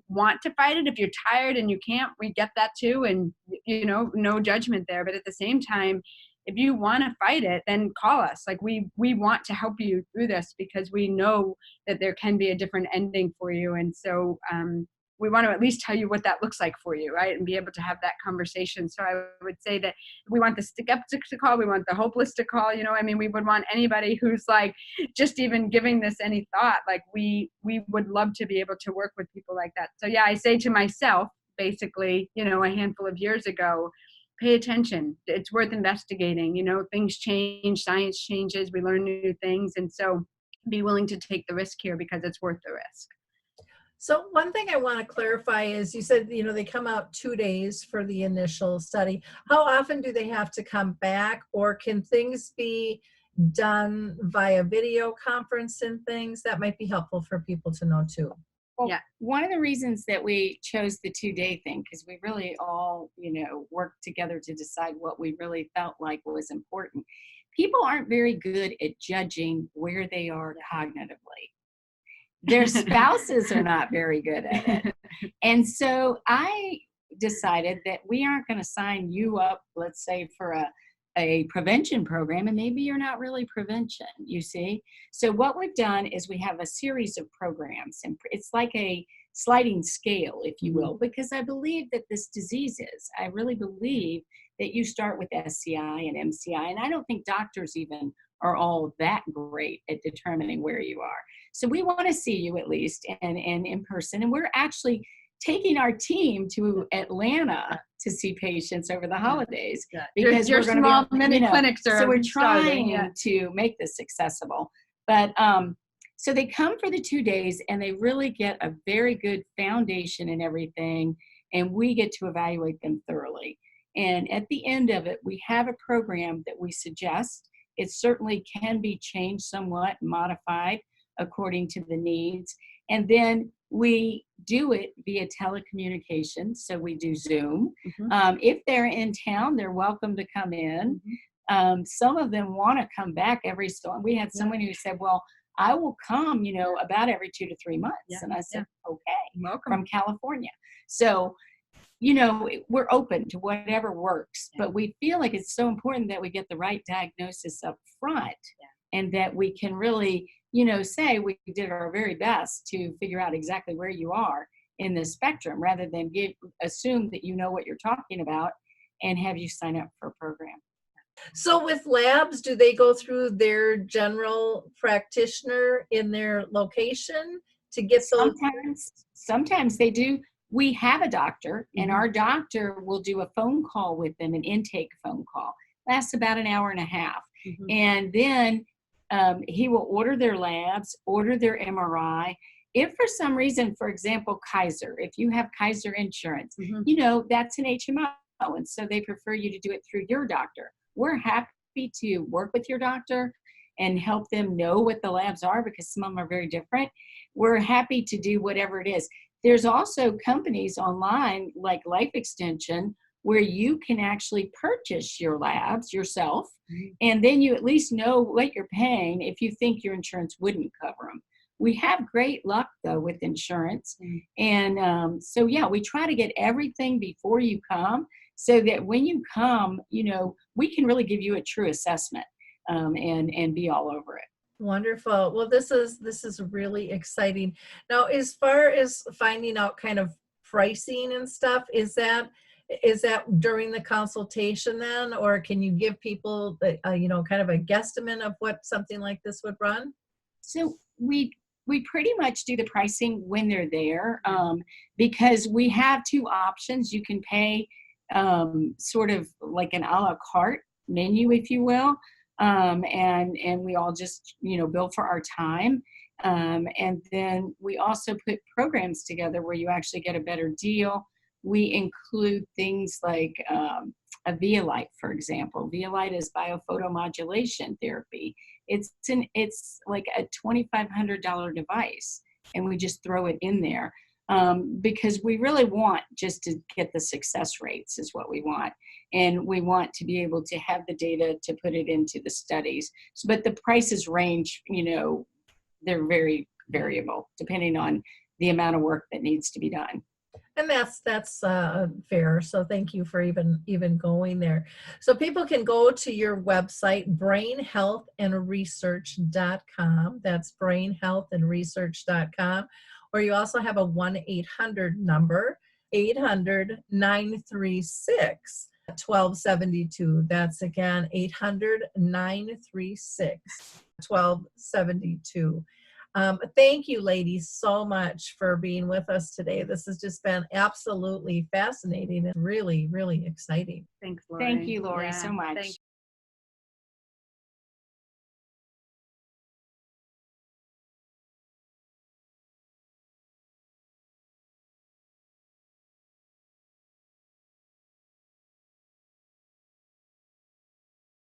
want to fight it, if you're tired and you can't, we get that too. And, you know, no judgment there. But at the same time, if you want to fight it, then call us. Like, we want to help you through this, because we know that there can be a different ending for you. And so we want to at least tell you what that looks like for you, right? And be able to have that conversation. So I would say that we want the skeptics to call, we want the hopeless to call, you know, I mean, we would want anybody who's like just even giving this any thought. Like, we would love to be able to work with people like that. So yeah, I say to myself, basically, you know, a handful of years ago, pay attention. It's worth investigating. You know, things change, science changes, we learn new things. And so be willing to take the risk here, because it's worth the risk. So one thing I want to clarify is, you said, you know, they come out 2 days for the initial study. How often do they have to come back, or can things be done via video conference and things? That might be helpful for people to know too. Well, Yeah. one of the reasons that we chose the 2-day thing, because we really all, you know, worked together to decide what we really felt like was important. People aren't very good at judging where they are cognitively. Their spouses are not very good at it. And so I decided that we aren't going to sign you up, let's say, for a prevention program, and maybe you're not really prevention, you see. So what we've done is we have a series of programs, and it's like a sliding scale, if you will, because I believe that this disease I really believe that you start with SCI and MCI, and I don't think doctors even are all that great at determining where you are. So we want to see you at least and in person, and we're actually taking our team to Atlanta to see patients over the holidays, because your we're small be, mini you know, clinics are so we're starting, trying to make this accessible. But so they come for the 2 days, and they really get a very good foundation in everything, and we get to evaluate them thoroughly. And at the end of it, we have a program that we suggest. It certainly can be changed somewhat, modified according to the needs. And then we do it via telecommunications. So we do Zoom. If they're in town, they're welcome to come in. Some of them want to come back every so often. We had someone who said, well, I will come, you know, about every 2 to 3 months. And I said, okay, welcome. From California. So, you know, we're open to whatever works, but we feel like it's so important that we get the right diagnosis up front, and that we can really, you know, say we did our very best to figure out exactly where you are in the spectrum, rather than assume that you know what you're talking about and have you sign up for a program. So with labs, do they go through their general practitioner in their location to get those? Sometimes they do. We have a doctor, and our doctor will do a phone call with them, an intake phone call. Lasts about an hour and a half. And then he will order their labs, order their MRI. If for some reason, for example, Kaiser, if you have Kaiser insurance, you know, that's an HMO. And so they prefer you to do it through your doctor. We're happy to work with your doctor and help them know what the labs are, because some of them are very different. We're happy to do whatever it is. There's also companies online like Life Extension where you can actually purchase your labs yourself, and then you at least know what you're paying if you think your insurance wouldn't cover them. We have great luck, though, with insurance. And so, yeah, we try to get everything before you come, so that when you come, you know, we can really give you a true assessment and be all over it. Wonderful. Well, this is really exciting. Now, as far as finding out kind of pricing and stuff, is that during the consultation then, or can you give people you know, kind of a guesstimate of what something like this would run? So we pretty much do the pricing when they're there, because we have two options. You can pay sort of like an a la carte menu, if you will. And we all just, you know, bill for our time. And then we also put programs together where you actually get a better deal. We include things like a Violite, for example. Violite is biophotomodulation therapy. It's like a $2,500 device. and we just throw it in there. Because we really want just to get the success rates is what we want. And we want to be able to have the data to put it into the studies. So, but the prices range, they're very variable depending on the amount of work that needs to be done. And that's fair. So thank you for even going there. So people can go to your website, brainhealthandresearch.com. That's brainhealthandresearch.com. Or you also have a 1-800 number, 800-936-1272. That's again 800-936-1272. Thank you, ladies, so much for being with us today. This has just been absolutely fascinating and really, really exciting. Thanks, Lori. Thank you, Lori, Yeah, so much. thank